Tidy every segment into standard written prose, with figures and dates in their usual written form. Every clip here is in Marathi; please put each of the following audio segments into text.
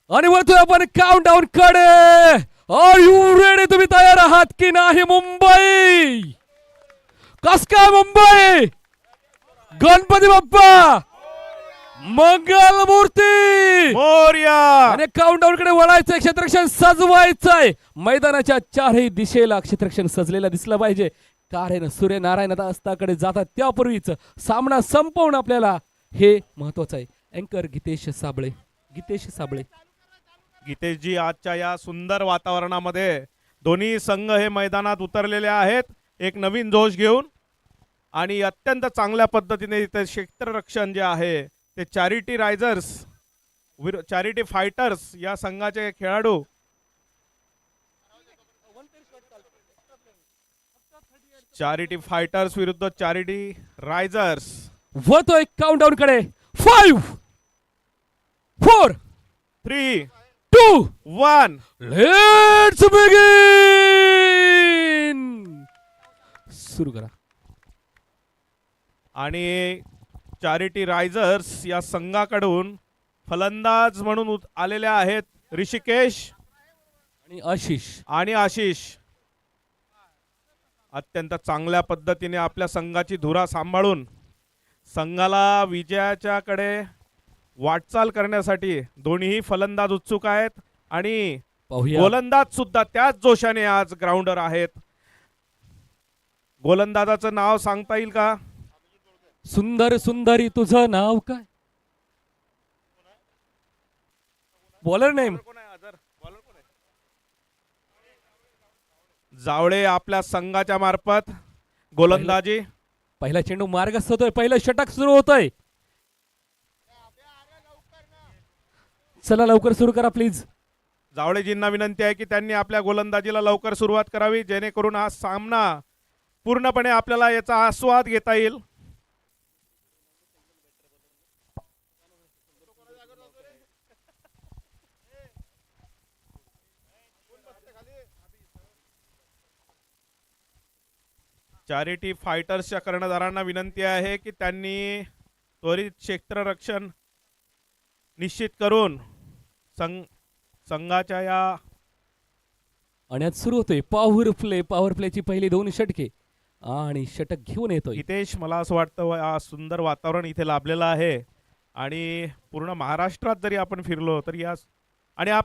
आणि वरतोय आपण काउंटडाऊन कडे. Are you ready? तुम्ही तयार आहात की नाही? मुंबई कस काय? मुंबई गणपती बाप्पा मंगलमूर्ती मोरया. आणि काउंटडाऊन कडे वळायचंय. क्षेत्ररक्षण सजवायचंय. मैदानाच्या चारही दिशेला क्षेत्ररक्षण सजलेलं दिसलं पाहिजे. कारण सूर्यनारायण आता अस्ताकडे जातात त्यापूर्वीच सामना संपवून आपल्याला हे महत्वाचं आहे. अँकर गीतेश साबळे. गीतेशजी, आजच्या या सुंदर वातावरणामध्ये दोन्ही संघ हे मैदानात उतरलेले आहेत एक नवीन जोश घेऊन आणि अत्यंत चांगल्या पद्धतीने इथे क्षेत्ररक्षण जे आहे ते चॅरिटी रायझर्स चॅरिटी फायटर्स या संघाचे खेळाडू चॅरिटी फायटर्स विरुद्ध चॅरिटी रायझर्स. वळतोय काउंटडाऊन कडे. 5 4 3 2 1. Let's begin. सुरू करा. आणि चॅरिटी रायझर्स या संघाकडून फलंदाज म्हणून आलेले आहेत ऋषिकेश आणि आशिष. अत्यंत चांगल्या पद्धतीने आपल्या संघाची धुरा सांभाळून संघाला विजयाच्याकडे वाटचाल करण्यासाठी दोन्हीही फलंदाज उत्सुक आहेत आणि गोलंदाज सुद्धा त्याच जोशाने आज ग्राउंडवर आहेत. गोलंदाजाचं नाव सांगता येईल का? सुंदर सुंदरी. तुझं नाव काय? बॉलर नेम जावळे आपल्या संघाच्या मार्फत गोलंदाजी. पहिला चेंडू मार्गस्थ होतोय. पहिलं षटक सुरू होतंय. चला लवकर सुरू करा प्लीज. जावळेजींना विनंती आहे की त्यांनी आपल्या गोलंदाजीला लवकर सुरुवात करावी जेणेकरून हा सामना पूर्णपणे आपल्याला याचा आस्वाद घेता येईल. चॅरिटी फायटर्सच्या कर्णधारांना विनंती आहे की त्यांनी त्वरित क्षेत्ररक्षण निश्चित करून संघाच्या या आणि आज सुरू होतोय पॉवर प्लेची पहिली 2 षटके आणि षटक घेऊन येतोय. हितेश, मला असं वाटतं हा सुंदर वातावरण इथे लाभलेलं आहे आणि पूर्ण महाराष्ट्रात जरी आपण फिरलो तरी या आणि हा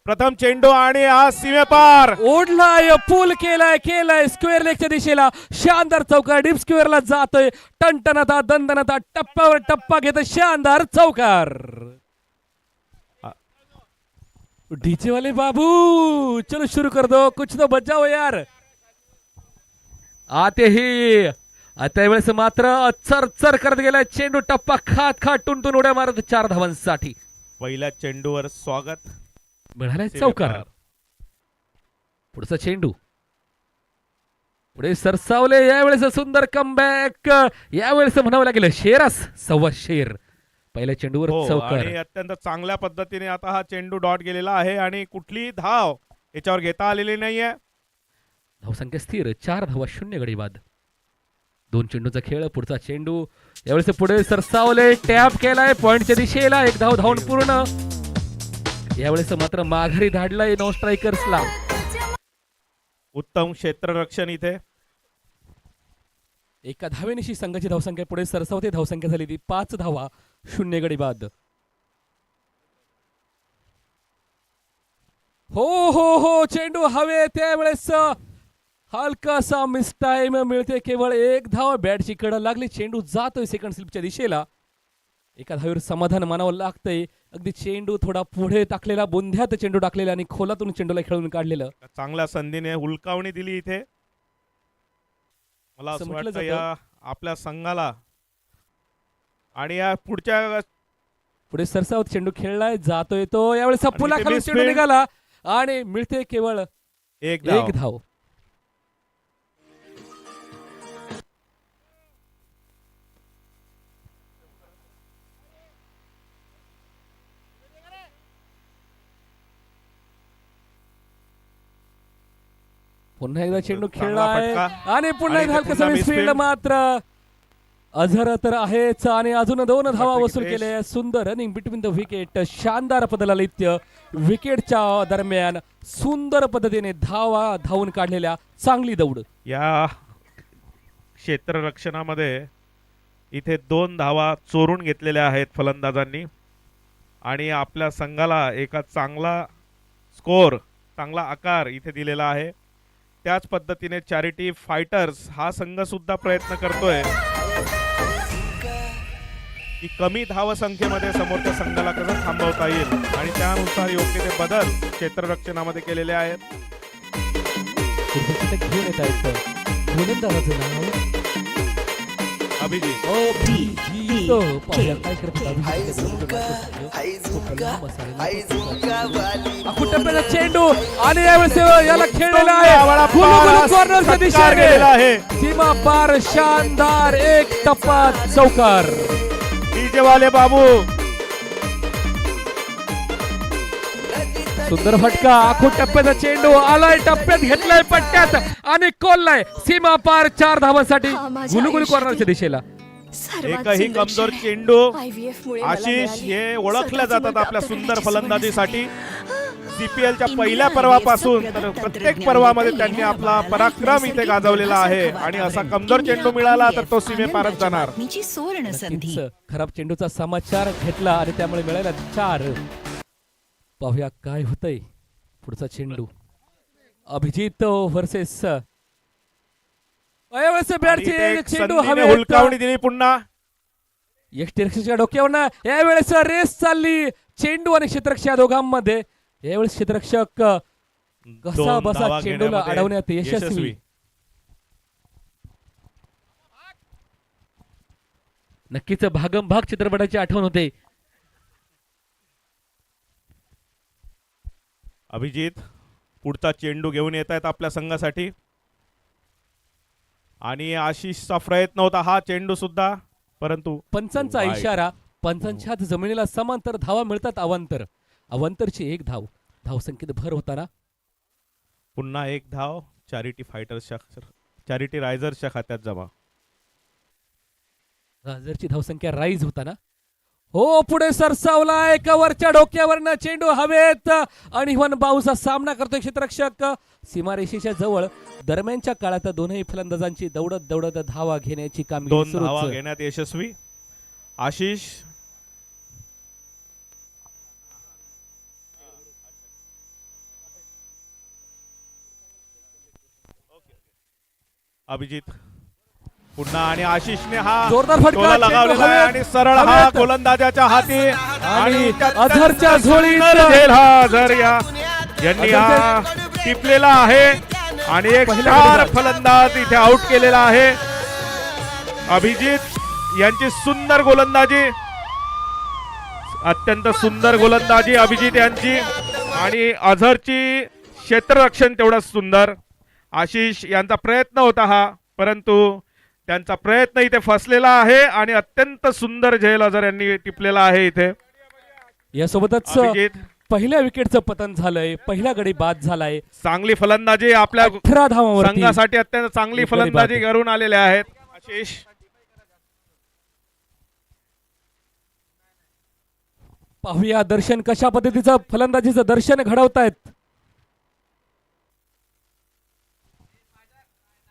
प्रथम चेंडू आणि हा सीमेपार ओढलाय. पूल केलाय स्क्वेअर लेगच्या दिशेला. शानदार चौकार. डीप स्क्वेअरला जातोय. टनटनाता दणदणाता टप्प्यावर टप्पा घेत शानदार चौकार. डीजे वाले बाबू चलो शुरू कर दो. कुछ तो बचाओ यार. आते ही आता वेळेस मात्र चरचर करत गेलाय चेंडू. टप्पा खात टुनटुन उड्या मारत 4 धावांसाठी. पहिल्या चेंडूवर स्वागत मिळालाय चौकार. पुढचा चेंडू पुढे सरसावले. यावेळेस सुंदर कमबॅक. यावेळेस म्हणावं लागेल शेरास सव्वा शेर. पहिल्या चेंडूवर चौकार. आणि अत्यंत चांगल्या पद्धतीने आता हा चेंडू डॉट गेलेला आहे आणि कुठली धाव याच्यावर घेता आलेली नाहीये. धावसंख्या स्थिर. 4 धावा 0 गडी बाद. 2 चेंडूचा खेळ. पुढचा चेंडू यावेळेस पुढे सरसावले. टॅप केलाय पॉइंटच्या दिशेला. 1 धाव धावून पूर्ण. यावेळेस मात्र माघारी धाडलाय नो स्ट्रायकर्सला. उत्तम क्षेत्ररक्षण इथे. एका धावेनिशी संघाची धावसंख्या पुढे सरसावते. धावसंख्या झाली ती 5 धावा 0 गडी बाद. हो चेंडू हवे. त्यावेळेस हलकासा मिस टाइम मिळते. केवळ 1 धाव. बॅटची कड लागली. चेंडू जातोय सेकंड स्लिपच्या दिशेला. एका धावेवर समाधान मानावं लागतंय. अगदी चेंडू थोडा पुढे टाकलेला. बुंध्यात चेंडू टाकलेला आणि खोलातून चेंडूला खेळून काढलेलं. चांगल्या संधीने हुलकावणी दिली इथे. मला असं वाटतं या आपल्या संघाला आणि या पुढे सरसावत चेंडू खेळलाय. जातोय तो. यावेळेस पुला खालून चेंडू निघाला आणि मिळते केवळ 1 धाव. पुन्हा एकदा चेंडू खेळलाय आणि पुन्हा एकदा हलकासा मिसफील्ड मात्र अझर तर आहेच आणि अजून 2 धावा वाटतं वसूल की केले. सुंदर रनिंग बिटवीन द विकेट, शानदार पदलालित्य. विकेटच्या दरम्यान सुंदर पद्धतीने धावून काढलेल्या चांगली दौड. या क्षेत्ररक्षणामध्ये इथे 2 धावा चोरून घेतलेल्या आहेत फलंदाजांनी आणि आपल्या संघाला एका चांगला स्कोर, चांगला आकार इथे दिलेला आहे. त्याच पद्धतीने चॅरिटी फायटर्स हा संघ सुद्धा प्रयत्न करतोय की कमी धावसंख्येमध्ये समोरच्या संघाला कसं थांबवता येईल आणि त्यानुसार योग्य ते बदल क्षेत्ररक्षणामध्ये केलेले आहेत. पुढचं षटक घेऊन येत आहेत गोलंदाजाचं नाव अभिजित अभिजित. पाहूया काय करतात अभिजित. टप्प्याचा चेंडू आणि यावेळेस याला खेळलेला आहे. कॉर्नरच्या दिशेने गेलेला आहे. सीमा पार शानदार एक टप्पा चौकार. डीजे वाले बाबू सुंदर फटका. टप्प्याचा चेंडू आलाय, टप्प्यात घेतलाय पट्ट्यात आणि कोललाय सीमा पार 4 धावांसाठी गुलुगुलू कॉर्नरच्या दिशेला. एकही कमजोर चेंडू. आशिष हे ओळखल्या जातात आपल्या सुंदर फलंदाजीसाठी. सीपीएलच्या पहिल्या पर्वापासून तर प्रत्येक पर्वामध्ये त्यांनी आपला पराक्रम इथे गाजवलेला आहे आणि असा कमजोर चेंडू मिळाला तर तो सीमेपारच जाणार. नक्कीच खराब चेंडूचा समाचार घेतला आणि त्यामुळे मिळाला 4. पाहूया काय होतंय. पुढचा चेंडू अभिजित वर्सेस बॅटची चेंडू हवे. हुलकावणी दिली पुन्हा. यष्टिरक्षकाच्या डोक्यावर यावेळेस रेस चालली चेंडू आणि क्षेत्ररक्षक दोघांमध्ये. यावेळेस क्षेत्ररक्षक कसा 2 बसा धावा चेंडूला घेण्यामध्ये अडवण्यात यशस्वी. नक्कीच भागमभाग चित्रपटाची आठवण होते. अभिजित पुढचा चेंडू घेऊन येत आहेत आपल्या संघासाठी आणि आशिषचा प्रयत्न होता हा चेंडू सुद्धा, परंतु पंचांचा वाईट. इशारा. पंचांच्या हात जमिनीला समांतर धावा मिळतात. अवांतरची 1 धाव. धावसंख्येत भर होताना पुन्हा 1 धाव चॅरिटी रायझर्सच्या खात्यात जमा. राजरची धावसंख्या राईज होताना हो पुढे सरसावलाय. कवरच्या डोक्यावरनं चेंडू हवेत आणि वन बाऊचा सामना करतोय क्षेत्ररक्षक सीमारेषेच्या जवळ. दरम्यानच्या काळात दोनही फलंदाजांची दौडत धावा घेण्याची 2 कामगिरी धावा सुरूच. घेण्यात यशस्वी. आशिष अभिजित पुन्हा आणि आशिषने हा जोरदार फटका. टोला लगावलेला आहे आणि सरळ हा हवेत. गोलंदाजाच्या हाती आणि अझरच्या झोळीत झेल हा अझर यांनी हा टिपलेला आहे आणि एक पहिला चार गडी बाद. फलंदाज इथे आउट केलेला आहे. अभिजित यांची सुंदर गोलंदाजी, अत्यंत सुंदर गोलंदाजी अभिजित यांची आणि अझरची क्षेत्ररक्षण तेवढंच सुंदर. आशिष यांचा प्रयत्न होता हा, परंतु त्यांचा प्रयत्न इथे फसलेला आहे आणि अत्यंत सुंदर झेल अझर यांनी टिपलेला आहे इथे. यासोबतच अभिजित पहिल्या विकेटचं पतन झालंय. पहिला गडी बाद झालाय. चांगली फलंदाजी आपल्या 18 धावांवरती. संघासाठी अत्यंत चांगली एक गडी फलंदाजी बाद. करून आलेले आहेत आशिष. पाहूया दर्शन कशा पद्धतीचं फलंदाजीचं दर्शन घडवतायत.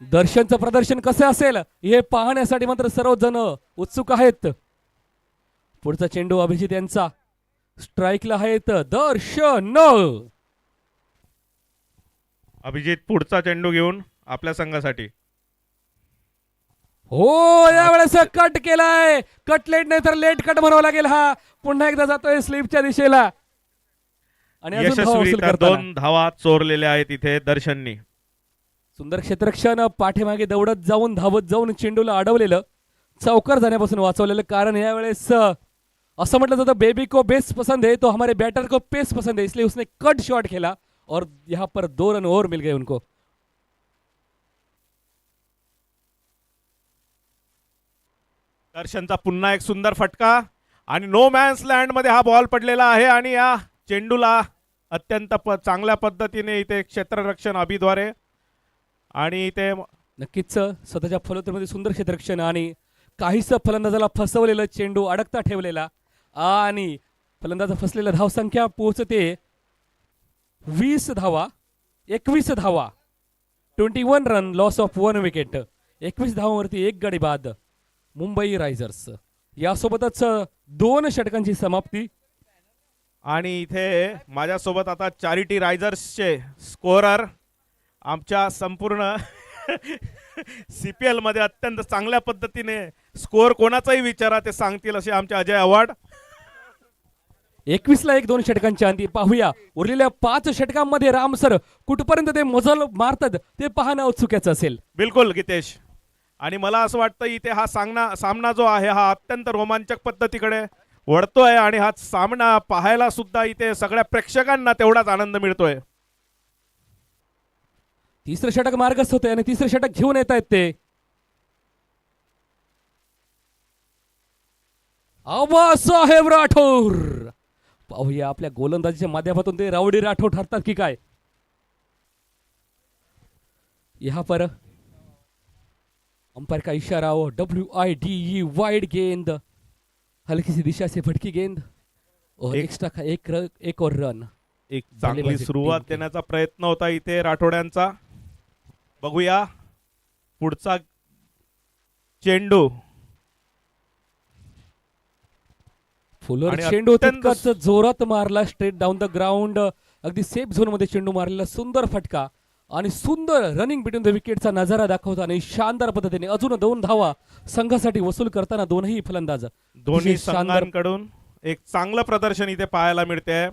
दर्शनचं प्रदर्शन कसं असेल हे पाहण्यासाठी मात्र सर्वजण उत्सुक आहेत. पुढचा चेंडू अभिजित यांचा स्ट्राईकला आहेत दर्शन. अभिजित पुढचा चेंडू घेऊन आपल्या संघासाठी. हो यावेळेस कट केलाय. कट लेट नाही तर लेट कट म्हणावं लागेल. हा पुन्हा एकदा जातोय स्लिपच्या दिशेला आणि अजून धावा यशस्वी वसूल तर करताना. 2 धावा चोरलेल्या आहेत इथे दर्शननी. सुंदर क्षेत्ररक्षण पाठीमागे दौडत जाऊन धावत जाऊन चेंडूला अडवलेलं, चौकार जाण्यापासून वाचवलेलं. कारण यावेळेस असं म्हटलं जातं बेबी को बेस पसंद है तो हमारे बैटर को पेस पसंद है, इसलिए उसने कट शॉट खेला और यहाँ पर 2 रन और मिल गए उनको. दर्शनचा पुन्हा एक सुंदर फटका आणि नो मॅन्स लँड मध्ये हा बॉल पडलेला आहे आणि या चेंडूला अत्यंत चांगल्या पद्धतीने इथे क्षेत्ररक्षण अभिद्वारे आणि इथे नक्कीच स्वतःच्या फलोत्तरमध्ये सुंदर क्षेत्ररक्षण आणि काहीसं फलंदाजाला फसवलेलं चेंडू अडकता ठेवलेला आणि फलंदाज फसलेला धावसंख्या पोहोचते 20 धावा, 21 धावा, 21 रन, लॉस ऑफ 1 विकेट. 21 धावांवरती एक गडी बाद मुंबई रायझर्स. यासोबतच 2 षटकांची समाप्ती. आणि इथे माझ्यासोबत आता चॅरिटी रायझर्सचे स्कोरर आमच्या संपूर्ण CPL मध्ये अत्यंत चांगल्या पद्धतीने स्कोर कोणाचाही विचारा ते सांगतील असे आमचे अजय अवॉर्ड. 21 ला 1-2 षटकांच्या अंती. पाहूया उरलेल्या 5 षटकांमध्ये रामसर कुठपर्यंत ते मजल मारतात ते पाहणं औत्सुक्याचं असेल. बिलकुल गितेश. आणि मला असं वाटतं इथे हा सामना जो आहे हा अत्यंत रोमांचक पद्धतीकडे वळतोय आणि हा सामना पाहायला सुद्धा इथे सगळ्या प्रेक्षकांना तेवढाच आनंद मिळतोय. तिसरं षटक मार्गस्थ होते आणि तिसरं षटक घेऊन येत आहेत ते. आबासाहेब राठोड. पाहूया आपल्या गोलंदाजीच्या माध्यमातून ते रावडी राठोड ठरतात की काय. यहाँ पर अंपायर का इशारा हो, WIDE वाइड गेंद, हल्की सी दिशा से भटकी गेंद और एक्स्ट्रा का एक और रन. एक चांगली बल्लेबाजी सुरुवात टीम की. देण्याचा प्रयत्न होता इथे राठोड्यांचा. बघूया पुढचा चेंडू. फुलर आणि चेंडू अत्यंत तितकाच जोरात मारला, स्ट्रेट डाऊन द ग्राउंड. अगदी सेफ झोन मध्ये चेंडू मारलेला, सुंदर फटका आणि सुंदर रनिंग बिटवीन द विकेटचा नजारा दाखवता आणि शानदार पद्धतीने अजून 2 धावा संघासाठी वसूल करताना दोनही फलंदाज. दोन्ही अतिशय शानदार. संघांकडून एक चांगलं प्रदर्शन इथे पाहायला मिळते.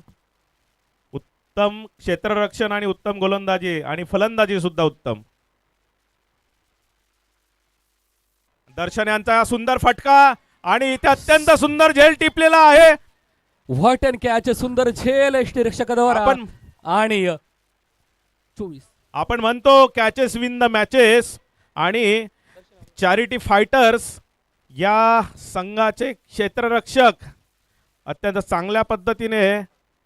उत्तम क्षेत्ररक्षण आणि उत्तम गोलंदाजी आणि फलंदाजी सुद्धा उत्तम. दर्शन यांचा सुंदर फटका आणि इथे अत्यंत सुंदर झेल टिपलेला आहे. व्हॉट अँड कॅच, सुंदर झेल यष्टीरक्षकाद्वारा. आणि 24 आपण म्हणतो कॅचेस विन द मॅचेस आणि चॅरिटी फायटर्स या संघाचे क्षेत्ररक्षक अत्यंत चांगल्या पद्धतीने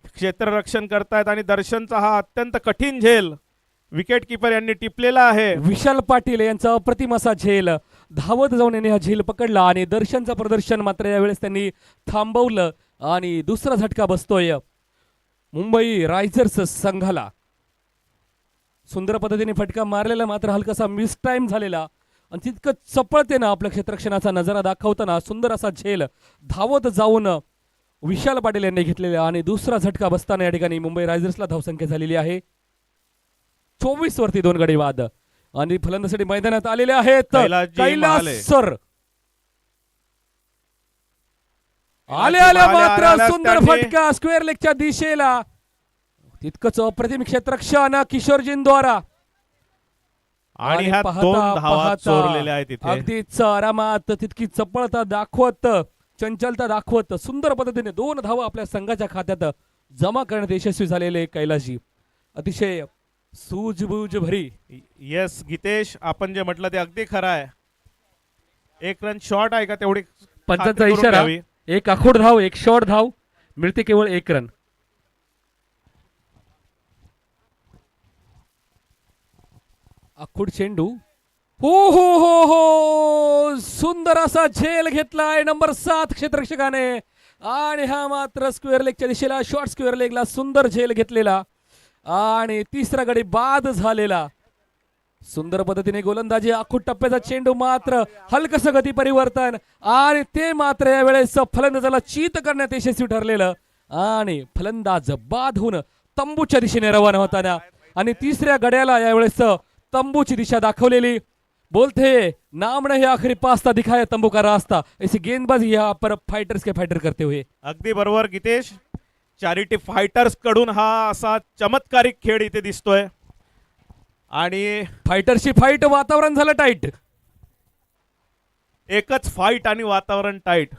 क्षेत्ररक्षण करतायत आणि दर्शनचा हा अत्यंत कठीण झेल विकेट किपर यांनी टिपलेला आहे. विशाल पाटील यांचा अप्रतिम असा झेल, धावत जाऊन यांनी हा झेल पकडला आणि दर्शनचं प्रदर्शन मात्र यावेळेस त्यांनी थांबवलं आणि दुसरा झटका बसतोय मुंबई रायझर्स संघाला. सुंदर पद्धतीने फटका मारलेला, मात्र हलकासा मिस टाइम झालेला आणि तितकं चपळतेनं आपल्या क्षेत्ररक्षणाचा नजारा दाखवताना सुंदर असा झेल धावत जाऊन विशाल पाटील यांनी घेतलेला आणि दुसरा झटका बसताना या ठिकाणी मुंबई रायझर्सला धावसंख्या झालेली आहे 24 वरती 2 गडी बाद. आणि फलंदाजीसाठी मैदानात आलेले आहेत कैलास सर. आल्या मात्र सुंदर फटका स्क्वेअर लेगच्या दिशेला, तितकंच अप्रतिम क्षेत्ररक्षण किशोरजींद्वारा. आणि ह्या 2 धावा चोरलेल्या आहेत इथे. अगदीच आरामात तितकी चपळता दाखवत, चंचलता दाखवत सुंदर पद्धतीने 2 धावा आपल्या संघाच्या खात्यात जमा करण्यात यशस्वी झालेले कैलासजी. अतिशय सूझबूझ भरी. येस गीतेश, आपण जे म्हटलं ते अगदी खरं आहे. 1 रन शॉर्ट आहे का तेवढी पंचांचा खात्री करून इशारा, घ्यावी. 1 आखूड धाव, 1 शॉर्ट धाव, मिळते केवळ 1 रन. आखूड चेंडू. हो हो हो हो, सुंदर असा झेल घेतलाय नंबर 7 क्षेत्ररक्षकाने आणि हा मात्र स्क्वेअर लेगच्या दिशेला, शॉर्ट स्क्वेअर लेगला सुंदर झेल घेतलेला आणि तिसरा गडी बाद झालेला. सुंदर पद्धतीने गोलंदाजी, आखूड टप्प्याचा चेंडू, मात्र हलकसं गती परिवर्तन आणि ते मात्र यावेळेस फलंदाजाला चीत करण्यात यशस्वी ठरलेलं आणि फलंदाज बाद होऊन तंबूच्या दिशेने रवाना होताना आणि तिसऱ्या गड्याला यावेळेस तंबूची दिशा दाखवलेली. बोलते नाम नहीं आखिरी पास्ता दिखाया तंबू का रास्ता, ऐसी गेंदबाजी यहाँ पर फाइटर्स के फाइटर करते हुए. अगदी बरोबर गीतेश. चॅरिटी फायटर्स कडून हा असा चमत्कारिक खेळ इथे दिसतोय आणि फायटरची फाईट, वातावरण झालं टाईट. एकच फाईट आणि वातावरण टाईट.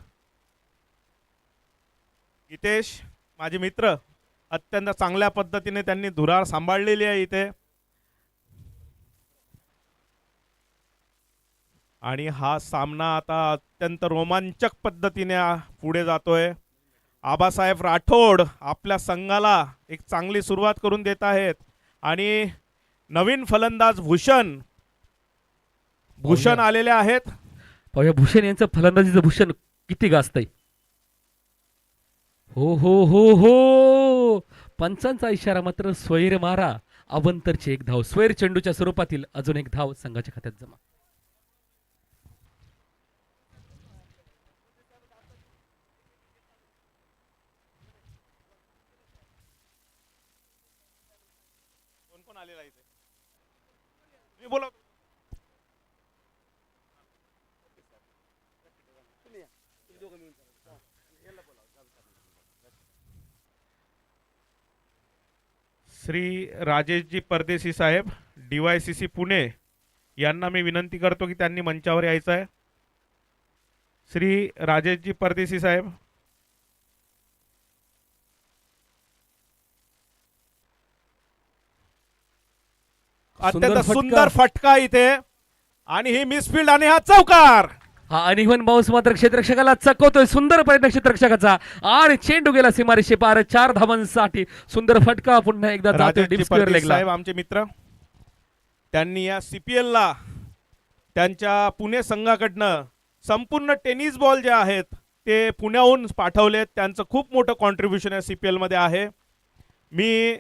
गीतेश माझे मित्र अत्यंत चांगल्या पद्धतीने त्यांनी धुरा सांभाळलेली आहे इथे आणि हा सामना आता अत्यंत रोमांचक पद्धतीने पुढे जातोय. आबासाहेब राठोड आपल्या संघाला एक चांगली सुरुवात करून देत आहेत आणि नवीन फलंदाज भूषण आलेले आहेत. पाहूया भूषण यांचं फलंदाजीचं भूषण किती गाजतंय. हो हो हो हो, पंचांचा इशारा मात्र स्वैर मारा. अवंतरची एक धाव, स्वैर चेंडूच्या स्वरूपातील अजून एक धाव संघाच्या खात्यात जमा. कोण कोण आलेला इथे मी बोला. श्री राजेशजी परदेशी साहेब DYCC पुणे यांना मी विनंती करतो की त्यांनी मंचावर यायचं आहे. श्री राजेशजी परदेशी साहेब. अत्यंत सुंदर फटका इथे आणि ही मिसफील्ड आणि हा चौकार. हा अनिवन बाउन्स मात्र क्षेत्ररक्षकाला चकवतोय. सुंदर प्रयत्न क्षेत्ररक्षकाचा आणि चेंडू गेला सीमारेषे पार. 4 धावांसाठी सुंदर फटका पुन्हा एकदा जातोय डीप स्क्वेअर लेगला. साहेब आमचे मित्र, त्यांनी या CPL ला त्यांच्या पुणे संघाकडनं संपूर्ण टेनिस बॉल जे आहेत ते पुण्याहून पाठवलेत. त्यांचं खूप मोठं कॉन्ट्रीब्युशन या CPL मध्ये आहे. मी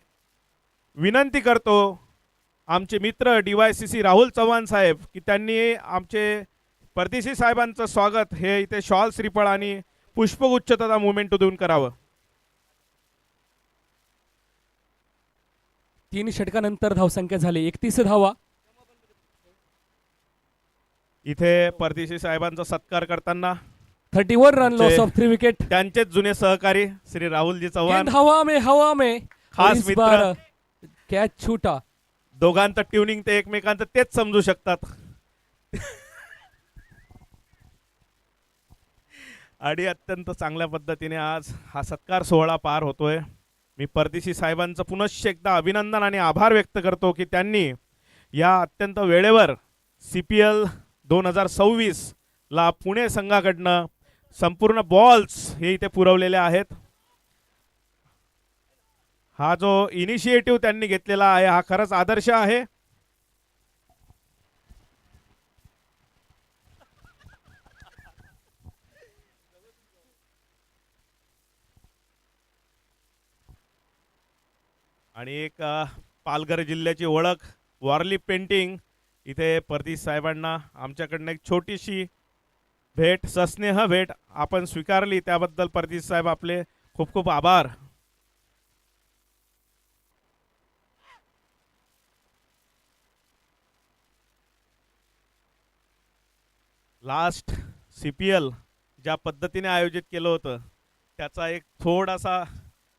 विनंती करतो आमचे मित्र DYCC राहुल चव्हाण साहेब की त्यांनी आमचे परदेशी साहेबांचं स्वागत हे इथे शॉल श्रीफळ आणि पुष्पगुच्छ तथा मुवमेंट देऊन करावं. 3 षटकानंतर धावसंख्या झाली 31 धावा. इथे परदेशी साहेबांचा सत्कार करताना 31 रन, लॉस ऑफ 3 विकेट. त्यांचेच जुने सहकारी श्री राहुलजी चव्हाण, हवा में खास इस मित्र. बार कॅच छूटा. दोघांचं ट्युनिंग ते एकमेकांचं तेच समजू शकतात. आणि अत्यंत चांगल्या पद्धतीने आज हा सत्कार सोहळा पार होतोय. मी परदेशी साहेबांचं पुनश्च एकदा अभिनंदन आणि आभार व्यक्त करतो की त्यांनी या अत्यंत वेळेवर CPL 2026 ला पुणे संघाकडनं संपूर्ण बॉल्स हे इथे पुरवलेले आहेत. हा जो इनिशिएटिव्ह त्यांनी घेतलेला आहे हा खरंच आदर्श आहे. आणि एक पालघर जिल्ह्याची ओळख वारली पेंटिंग इथे परदेशी साहेबांना आमच्याकडनं एक छोटीशी भेट, सस्नेह भेट आपण स्वीकारली, त्याबद्दल परदेशी साहेब आपले खूप खूप आभार. लास्ट CPL ज्या पद्धतीने आयोजित केलं होतं त्याचा एक थोडासा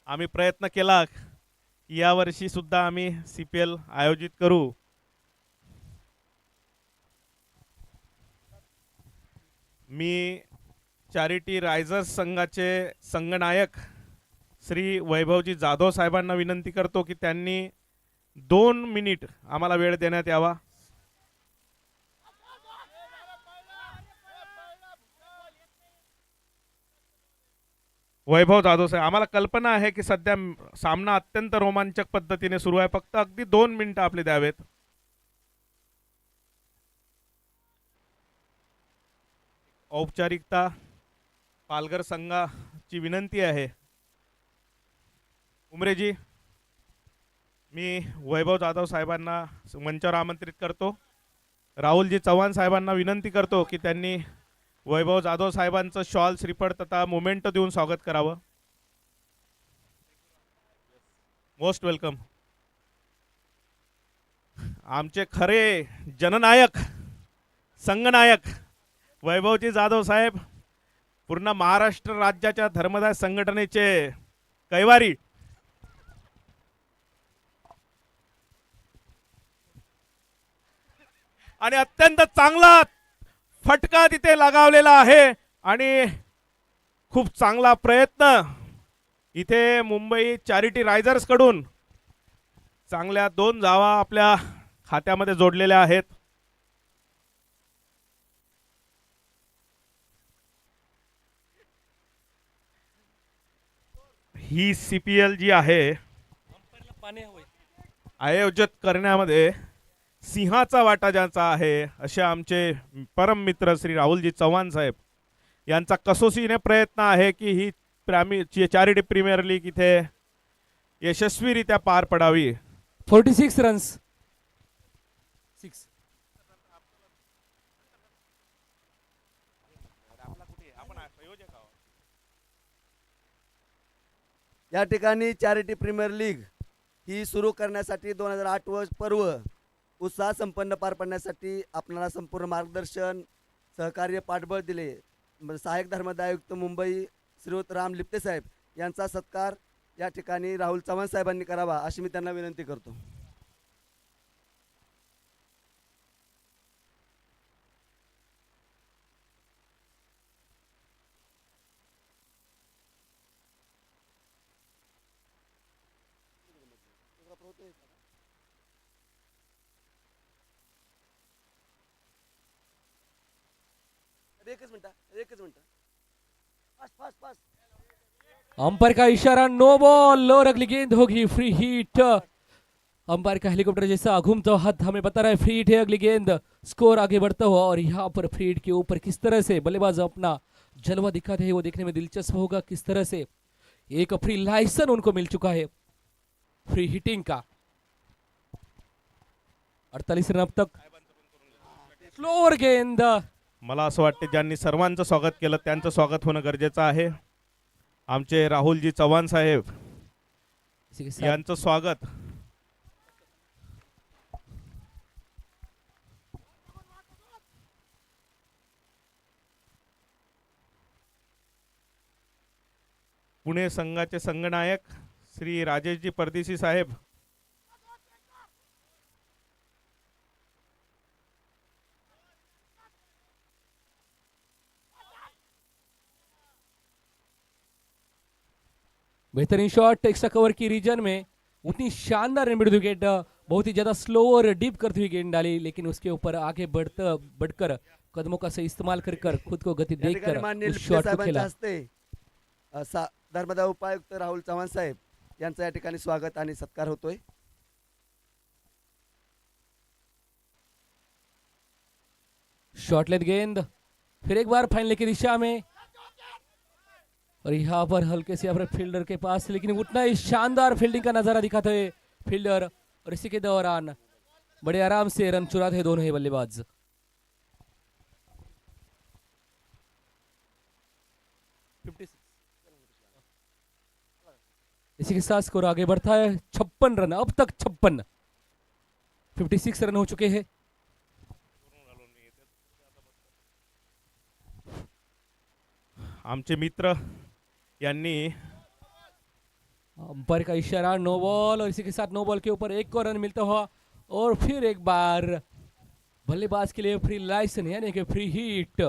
आम्ही प्रयत्न केला की यावर्षी सुद्धा आम्ही CPL आयोजित करू. मी चॅरिटी रायझर्स संघाचे संघनायक श्री वैभवजी जाधव साहेबांना विनंती करतो की त्यांनी 2 मिनिट आम्हाला वेळ देण्यात यावा. वैभव जाधव साहेब, आम्हाला कल्पना आहे की सध्या सामना अत्यंत रोमांचक पद्धतीने सुरू आहे. फक्त अगदी 2 मिनिटं आपले द्यावेत. औपचारिकता पालघर संघाची विनंती आहे. उमरेजी, मी वैभव जाधव साहेबांना मंचावर आमंत्रित करतो. राहुलजी चव्हाण साहेबांना विनंती करतो की त्यांनी वैभव जाधव साहेबांचं शॉल श्रीफळ तथा मोमेंट देऊन स्वागत करावं. Most welcome. आमचे खरे जननायक संघनायक वैभवजी जाधव साहेब, पूर्ण महाराष्ट्र राज्याच्या धर्मदाय संघटनेचे कैवारी. आणि अत्यंत चांगला फटका तिथे लगावलेला आहे आणि खूप चांगला प्रयत्न इथे मुंबई चॅरिटी रायझर्स कडून. चांगल्या 2 धावा आपल्या खात्यामध्ये जोडलेल्या आहेत. ही CPL जी आहे आयोजित करण्यामध्ये सिंहाचा वाटा ज्यांचा आहे असे आमचे परम मित्र श्री राहुलजी चव्हाण साहेब यांचा कसोशीने प्रयत्न आहे की ही चॅरिटी प्रीमियर लीग इथे यशस्वीरित्या पार पडावी. 46 रन्स. 6. या ठिकाणी चॅरिटी प्रीमियर लीग ही सुरू करण्यासाठी 2008 वर्ष पर्व उत्साह संपन्न पार पडण्यासाठी आपणाला संपूर्ण मार्गदर्शन सहकार्य पाठबळ दिले. सहाय्यक धर्मदायुक्त मुंबई श्रीयुत राम लिप्ते साहेब यांचा सत्कार या ठिकाणी राहुल चव्हाण साहेबांनी करावा अशी मी त्यांना विनंती करतो. एकच minute fast fast fast. Umpire का इशारा, नो बॉल. और अगली गेंद होगी फ्री हिट. अंपायर का हेलीकॉप्टर जैसा घूमता हाथ हमें बता रहा है फ्री हिट है अगली गेंद. स्कोर आगे बढ़ता हुआ और यहाँ पर फ्री हिट के ऊपर किस तरह से बल्लेबाज अपना जलवा दिखाते हैं वो देखने में दिलचस्प होगा. किस तरह से एक फ्री लाइसेंस उनको मिल चुका है फ्री हिटिंग का. 48 रन अब तक. स्लोअर गेंद. मला असं वाटते ज्यांनी सर्वांचं स्वागत केलं त्यांचं स्वागत होणं गरजेचं आहे. आमचे राहुलजी चव्हाण साहेब इसी के साथ यांचं स्वागत. पुणे संघाचे संघनायक श्री राजेशजी परदेशी साहेब बेहतरीन शॉट एक्स्ट्रा कवर की रीजन में उतनी शानदार रेमिड विकेट बहुत ही ज्यादा स्लो और डीप करती हुई गेंद डाली लेकिन उसके ऊपर आगे बढ़कर कदमों का सही इस्तेमाल कर खुद को गति या ठिकाणी देखकर माननीय उस लिप्ते शॉट को साहेबांच्या खेला. हस्ते धर्मदाय उपायुक्त राहुल चव्हाण साहेब यांचं या ठिकाणी स्वागत आणि सत्कार होतोय. शॉट लेत गेंद फिर एक बार फाइनल की दिशा में और यहाँ पर हल्के से अपने फील्डर के पास लेकिन उतना ही शानदार फील्डिंग का नजारा दिखाते हुए फील्डर और इसी के दौरान बड़े आराम से रन चुराते हैं दोनों ही बल्लेबाज. इसी के साथ स्कोर आगे बढ़ता है 56 रन. अब तक 56 रन हो चुके हैं. आमचे मित्र यांनी अंपायर का इशारा, नो बॉल और इसी के साथ नो बॉल के ऊपर एक और रन मिलता हुआ और फिर एक बार बल्लेबाज के लिए फ्री लाइसेंस यानी कि फ्री हिट.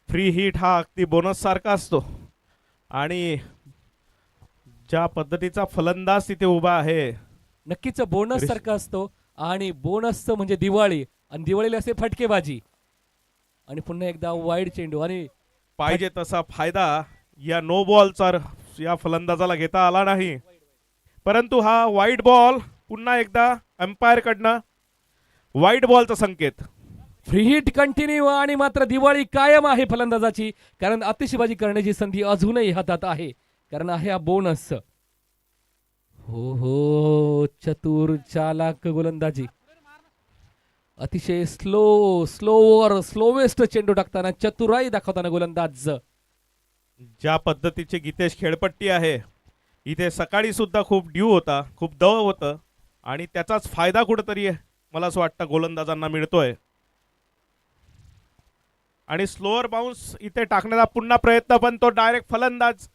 फ्री हिट हा अगदी बोनस सारखा असतो आणि ज्या पद्धतीचा फलंदाज तिथे उभा आहे नक्कीच बोनस सारखा असतो आणि बोनस म्हणजे दिवाळी आणि दिवाळीला असे फटकेबाजी आणि पुन्हा एकदा वाईड चेंडू आणि पाहिजे तसा फायदा या नो बॉलचा या फलंदाजाला घेता आला नाही. परंतु हा वाईट बॉल पुन्हा एकदा अंपायर कडनं वाईट बॉलचा संकेत. फ्री हिट कंटिन्यू आणि मात्र दिवाळी कायम आहे फलंदाजाची कारण आतिषबाजी करण्याची संधी अजूनही हातात आहे कारण आहे हा बोनस. हो चतुर चालाक गोलंदाजी अतिशय स्लोवर स्लोवेस्ट चेंडू टाकताना चतुराई दाखवताना गोलंदाज. ज्या पद्धतीची गीतेश खेळपट्टी आहे इथे सकाळी सुद्धा खूप ड्यू होता, खूप दव होतं आणि त्याचाच फायदा कुठेतरी मला असं वाटतं गोलंदाजांना मिळतोय. आणि स्लोअर बाउन्स इथे टाकण्याचा पुन्हा प्रयत्न पण तो डायरेक्ट फलंदाज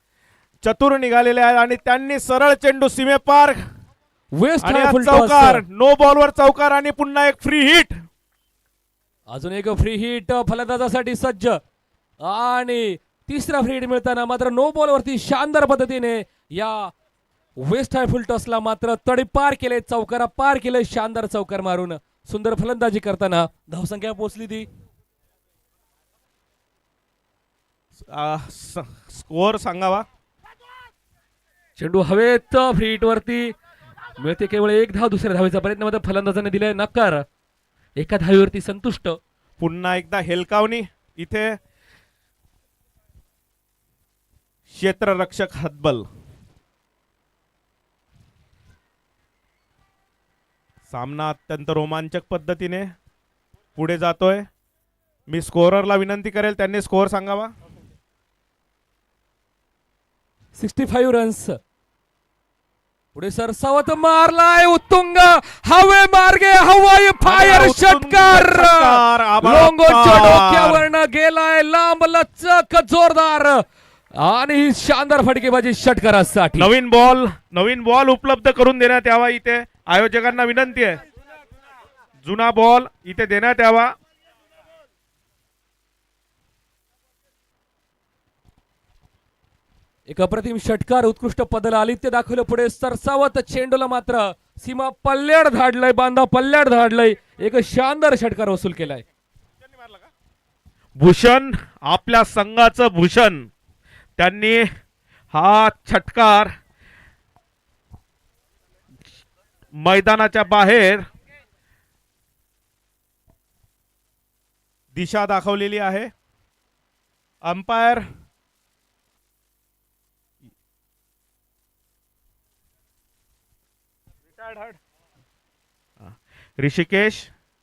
चतुर निघालेले आहे आणि त्यांनी सरळ चेंडू सीमेपार वेस्ट आणि हा चौकार, नो बॉलवर चौकार आणि पुन्हा एक फ्री हिट. अजून एक फ्री हिट फलंदाजासाठी सज्ज आणि तिसरा फ्री हिट मिळताना मात्र नो बॉल वरती शानदार पद्धतीने या वेस्ट हाय फुल टॉसला मात्र तडीपार केले, चौकारा पार केले शानदार चौकार मारून. सुंदर फलंदाजी करताना धावसंख्या पोहोचली ती स्कोअर सांगावा. चेंडू हवेत फ्री हिट वरती मिळते केवळ एक धाव. दुसऱ्या धावेचा प्रयत्न मात्र फलंदाजाने दिलाय नकार एका धावेवरती संतुष्ट. पुन्हा एकदा हेलकावणी इथे क्षेत्ररक्षक हतबल. सामना अत्यंत रोमांचक पद्धतीने पुढे जातोय. मी स्कोररला विनंती करेल त्यांनी स्कोअर सांगावा. 65 रन्स. पुढे सरसावत मारलाय उत्तुंग हवे मार्गे हवाई फायर उत्तुंग षटकार षटकार, आभार. लोंगोच्या डोक्यावरनं गेलाय लांब लचक जोरदार आणि शानदार फटकेबाजी षटकारासाठी. नवीन बॉल उपलब्ध करून देण्यात यावा. इथे आयोजकांना विनंती आहे जुना बॉल इथे देण्यात यावा. एक अप्रतिम षटकार उत्कृष्ट पदाला आलित्य दाखवलं. पुढे सरसावत चेंडूला मात्र सीमा पल्ल्याड धाडलंय बांधा पल्ल्याड धाडलंय. एक शानदार षटकार वसूल केलाय. भूषण आपल्या संघाचं भूषण त्यांनी हा षटकार मैदानाच्या बाहेर दिशा दाखवलेली आहे. Umpire Rishikesh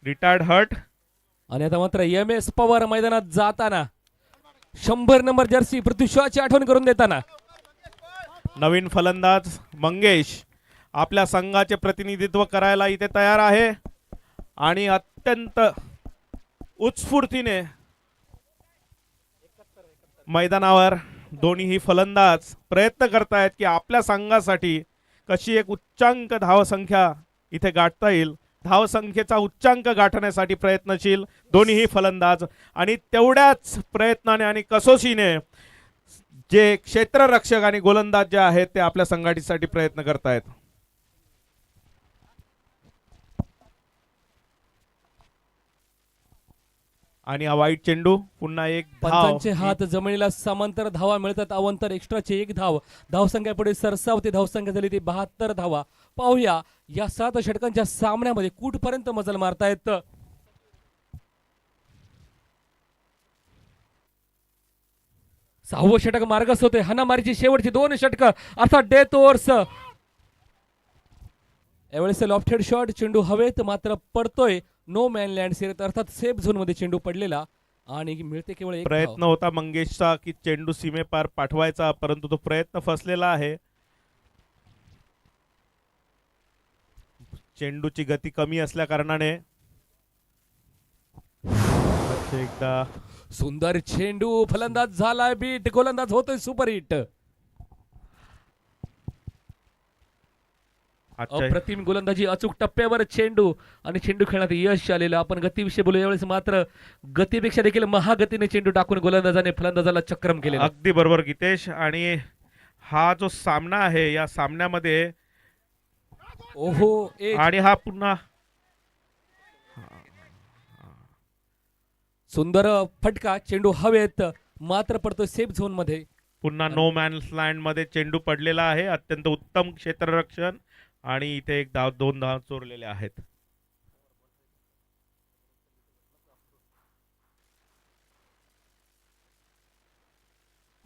retired hurt. आणि आता मात्र MS पवार मैदानात जाताना 100 नंबर जर्सी पृथ्वीशॉची आठवण करून देताना. नवीन फलंदाज मंगेश आपल्या संघाचे प्रतिनिधित्व करायला इथे तयार आहे आणि अत्यंत उत्स्फूर्तीने मैदानावर दोन्ही फलंदाज प्रयत्न करतायत की आपल्या संघासाठी कशी एक उच्चांक धावसंख्या इथे गाठता येईल. धावसंख्येचा उच्चांक गाठण्यासाठी प्रयत्नशील दोन्ही फलंदाज आणि तेवढ्याच प्रयत्नाने आणि कसोशीने जे क्षेत्ररक्षक आणि गोलंदाज जे आहेत ते आपल्या संघासाठी प्रयत्न करतायत. आणि हा वाईट चेंडू पुन्हा एक धाव. पंचांचे हात जमिनीला समांतर धावा मिळतात. अवंतर एक्स्ट्राचे एक धाव. धावसंख्या पुढे सरसावती धावसंख्या झाली ती 72 धावा. पाहूया या 7 षटकांच्या सामन्यामध्ये कुठपर्यंत मजल मारतायत. सहावं षटक मार्गस्थ होते. हाणामारीची शेवटची 2 षटक अर्थात डेथ ओव्हर्स. यावेळेस लॉफ्टेड शॉट चेंडू हवेत मात्र पडतोय नो मॅन लँड सिरीत अर्थात सेफ झोन मध्ये चेंडू पडलेला आणि मिळते केवळ एक प्रयत्न धाव. होता मंगेशचा की चेंडू सीमेपार पाठवायचा परंतु तो प्रयत्न फसलेला आहे. चेंडूची गती कमी असल्या कारणाने एकदा सुंदर चेंडू फलंदाज झालाय बीट गोलंदाज होतोय सुपर हिट. अप्रतिम गोलंदाजी अचूक टप्प्यावर चेंडू आणि चेंडू खेळण्यात यश आलेलं. आपण गतीविषयी बोलू यावेळेस मात्र गतीपेक्षा देखील महागतीने चेंडू टाकून गोलंदाजाने फलंदाजाला चक्रम केले. अगदी बरोबर गीतेश. आणि हा जो सामना आहे या सामन्यामध्ये ओहो एक आणि हा पुन्हा सुंदर फटका चेंडू हवेत मात्र पडतो सेफ झोन मध्ये. पुन्हा नो मॅन्स लँड मध्ये चेंडू पडलेला आहे. अत्यंत उत्तम क्षेत्ररक्षण आणि इथे एक धाव 2 धाव चोरलेले आहेत.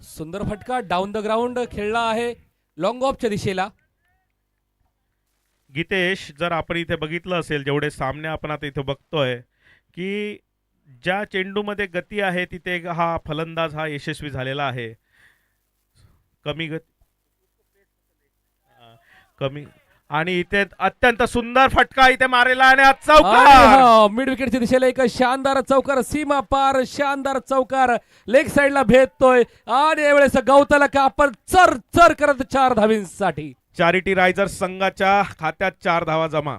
सुंदर फटका डाऊन द ग्राउंड खेळला आहे लॉंग ऑफच्या दिशेला. गीतेश जर आपण इथे बघितलं असेल जेवढे सामने आपण आता इथे बघतोय की ज्या चेंडूमध्ये गती आहे तिथे हा फलंदाज हा यशस्वी झालेला आहे. कमी आणि इथे अत्यंत सुंदर फटका इथे मारेला आणि चौकार मिड विकेटच्या दिशेला एक शानदार चौकार सीमा पार शानदार चौकार लेग साइडला भेटतोय आणि यावेळेस गवताला कापड चर चर करत 4 धावींसाठी. चॅरिटी रायझर्स संघाच्या खात्यात 4 धावा जमा.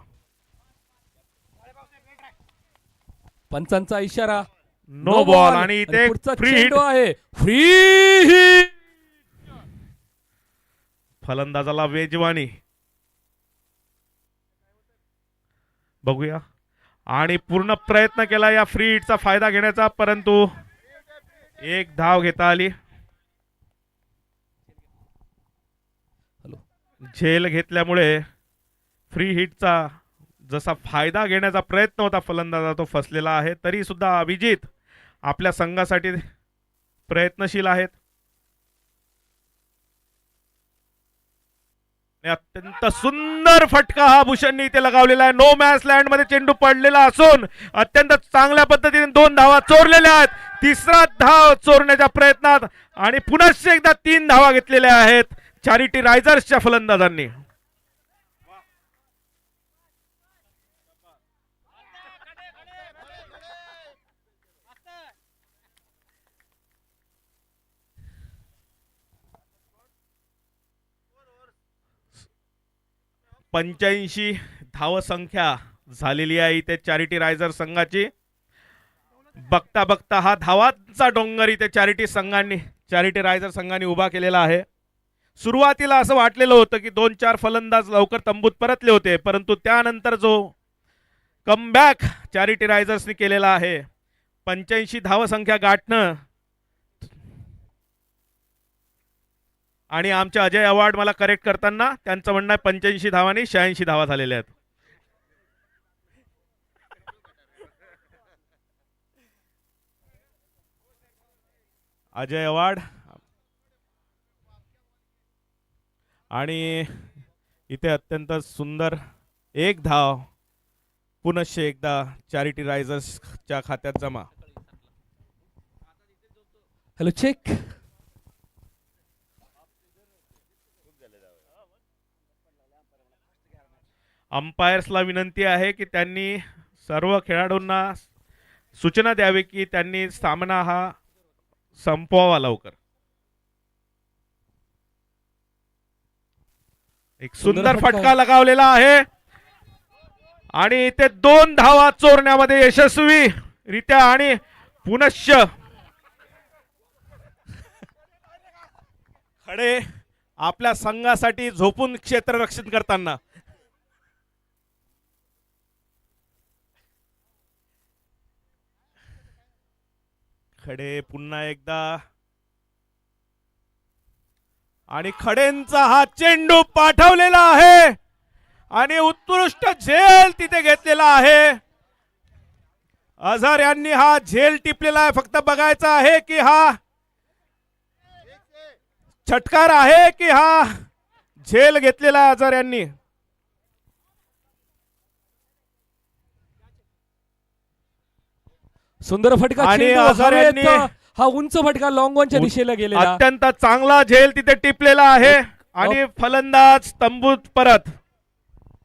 पंचांचा इशारा नो बॉल आणि इथे पुढचा फ्री हिट. चेंडू आहे फ्री हिट. फलंदाजाला वेजवानी बघूया आणि पूर्ण प्रयत्न केला या फ्री हिटचा फायदा घेण्याचा परंतु एक धाव घेता आली. झेल घेतल्यामुळे फ्री हिटचा जसा फायदा घेण्याचा प्रयत्न होता फलंदाजा तो फसलेला आहे. तरी सुद्धा अभिजित आपल्या संघासाठी प्रयत्नशील आहेत. आणि अत्यंत सुंदर फटका हा भूषणने इथे लगावलेला आहे. नो मॅच लँड मध्ये चेंडू पडलेला असून अत्यंत चांगल्या पद्धतीने 2 धावा चोरलेल्या आहेत. तिसरा धाव चोरण्याच्या प्रयत्नात आणि पुन्हा एकदा 3 धावा घेतलेल्या आहेत चॅरिटी रायझर्सच्या फलंदाजांनी. पंच्याऐंशी धावसंख्या झालेली आहे इथे चॅरिटी रायझर संघाची. बघता बघता हा धावांचा डोंगर इथे चॅरिटी रायझर संघाने उभा केलेला आहे. सुरुवातीला असं वाटलेलं होतं की 2-4 फलंदाज लवकर तंबूत परतले होते, परंतु त्यानंतर जो कमबॅक चॅरिटी रायझर्सने केलेला आहे 85 धावसंख्या गाठणं. आणि आमचे अजय अवॉर्ड मला करेक्ट करताना त्यांचं म्हणणं आहे 85 धावांनी 86 धावा झालेल्या आहेत. अजय अवॉर्ड आणि इथे अत्यंत सुंदर एक धाव पुनश्च एकदा चॅरिटी रायझर्सच्या खात्यात जमा. Hello check. अंपायर्सला विनंती आहे की त्यांनी सर्व खेळाडूंना सूचना द्यावी की त्यांनी सामना हा संपवावा लवकर. एक सुंदर फटका लगावलेला आहे आणि इथे 2 धावा चोरण्यामध्ये यशस्वी रित्या आणि पुनश्च खडे आपल्या संघासाठी झोपून क्षेत्ररक्षण करताना. खडे पुन्हा एकदा आणि खडेंचा हा चेंडू पाठवलेला आहे आणि उत्कृष्ट झेल तिथे घेतलेला आहे. अझर यांनी हा झेल टिपलेला आहे. फक्त बघायचा आहे की हा षटकार आहे की हा झेल घेतलेला आहे अझर यांनी. सुंदर फटका आणि चेंडू अझर हवेत. यांनी हा उंच फटका लॉंग ऑनच्या दिशेला गेलेला. अत्यंत चांगला झेल तिथे टिपलेला आहे आणि फलंदाज तंबूत परत.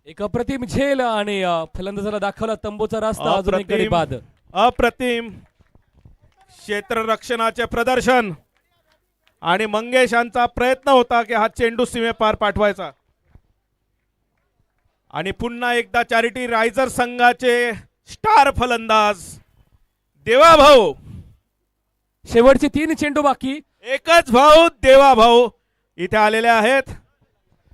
एक अप्रतिम झेल आणि फलंदाजाला दाखवला तंबूचा रस्ता. अजून एक गडी बाद. अप्रतिम क्षेत्ररक्षणाचे प्रदर्शन आणि मंगेश यांचा प्रयत्न होता की हा चेंडू सीमेपार पाठवायचा. आणि पुन्हा एकदा चॅरिटी रायझर संघाचे स्टार फलंदाज देवाभाऊ. शेवटचे 3 चेंडू बाकी. एकच भाऊ देवाभाऊ इथे आलेले आहेत.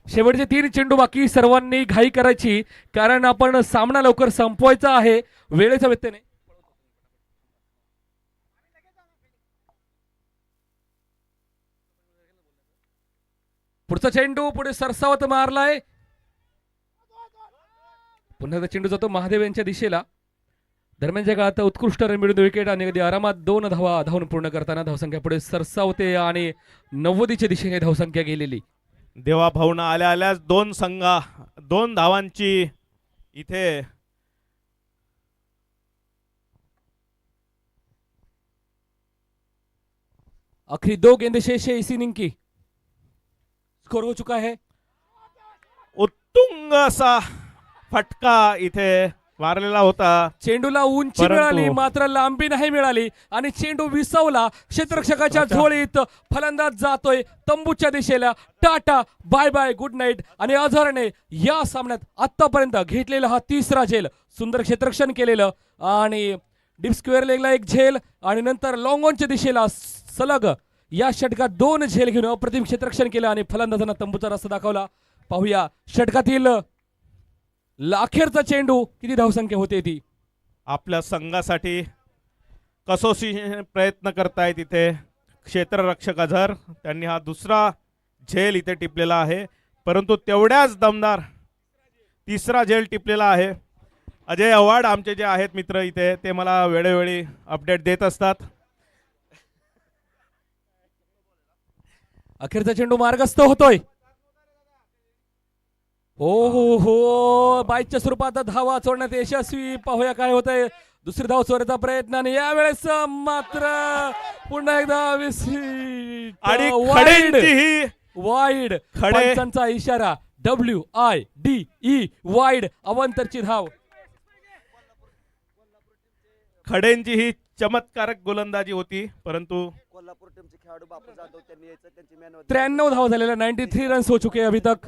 शेवटचे 3 चेंडू बाकी. सर्वांनी घाई करायची कारण आपण सामना लवकर संपवायचा आहे. वेळेचा व्यत्यय नाही. पुढचा चेंडू पुढे सरसावत मारलाय. पुन्हा एकदा चेंडू जातो महादेव यांच्या दिशेला. दरम्यानच्या काळात उत्कृष्ट रन मिळून विकेट आणि अगदी आरामात 2 धावा धावून पूर्ण करताना धावसंख्या पुढे सरसावते आणि 90च्या दिशेने धावसंख्या गेलेली. देवाभाऊना आल्या आल्याच 2 धावांची इथे आखिरी 2 गेंदे शेष है इस इनिंग की. स्कोर हो चुका है. उत्तुंग असा फटका इथे मारलेला होता. चेंडूला उंची मिळाली मात्र लांबी नाही मिळाली आणि चेंडू विसवला क्षेत्ररक्षकाच्या झोळीत. फलंदाज जातोय तंबूच्या दिशेला. Tata bye bye good night. आणि अझरने या सामन्यात आतापर्यंत घेतलेला हा 3रा झेल. सुंदर क्षेत्ररक्षण केलेलं आणि डीप स्क्वेअर लेगला 1 झेल आणि नंतर लॉंग ऑनच्या दिशेला सलग या षटकात 2 झेल घेऊन अप्रतिम क्षेत्ररक्षण केलं आणि फलंदाजांना तंबूचा रस्ता दाखवला. पाहूया षटकातील अखेरचा चेंडू किती धावसंख्या होते ती. आपल्या संघासाठी कसोशी प्रयत्न करतायत इथे क्षेत्ररक्षक अझर. त्यांनी हा 2रा झेल इथे टिपलेला आहे परंतु तेवढ्याच दमदार 3रा झेल टिपलेला आहे. अजय आव्हाड आमचे जे आहेत मित्र इथे ते मला वेळोवेळी अपडेट देत असतात. अखेरचा चेंडू मार्गस्थ होतोय. हो बाईकच्या स्वरूपात धावा चोरण्यात यशस्वी. पाहूया काय होतंय. दुसरी धाव चोरायचा प्रयत्न आणि यावेळेस मात्र पुन्हा एकदा आणि खडेंची ही वाईड. खडे पंचांचा इशारा WIDE वाईड. अवंतरची धाव. खडेंची ही चमत्कारक गोलंदाजी होती, परंतु कोल्हापूर टीमचे खेळाडू बापू जाधव त्यांनी यायचं, त्यांची मॅन 93 धाव झालेल्या. 93 रन्स हो चुके अभी तक.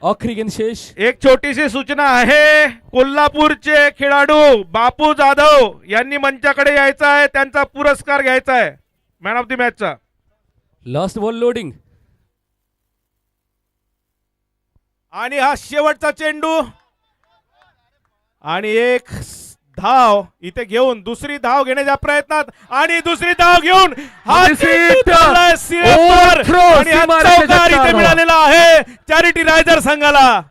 आखरी गेंद शेष. एक छोटीशी सूचना आहे. कोल्हापूरचे खेळाडू बापू जाधव यांनी मंचाकडे यायचं आहे, त्यांचा पुरस्कार घ्यायचा आहे मॅन ऑफ द मॅचचा. Last ball loading. आणि हा शेवटचा चेंडू आणि एक धाव इथे घेऊन दुसरी धाव घेण्याच्या प्रयत्नात आणि दुसरी धाव घेऊन हा चेंडू ठरलाय सीमेवर आणि हा चौकार इथे मिळालेला आहे चॅरिटी रायझर संघाला.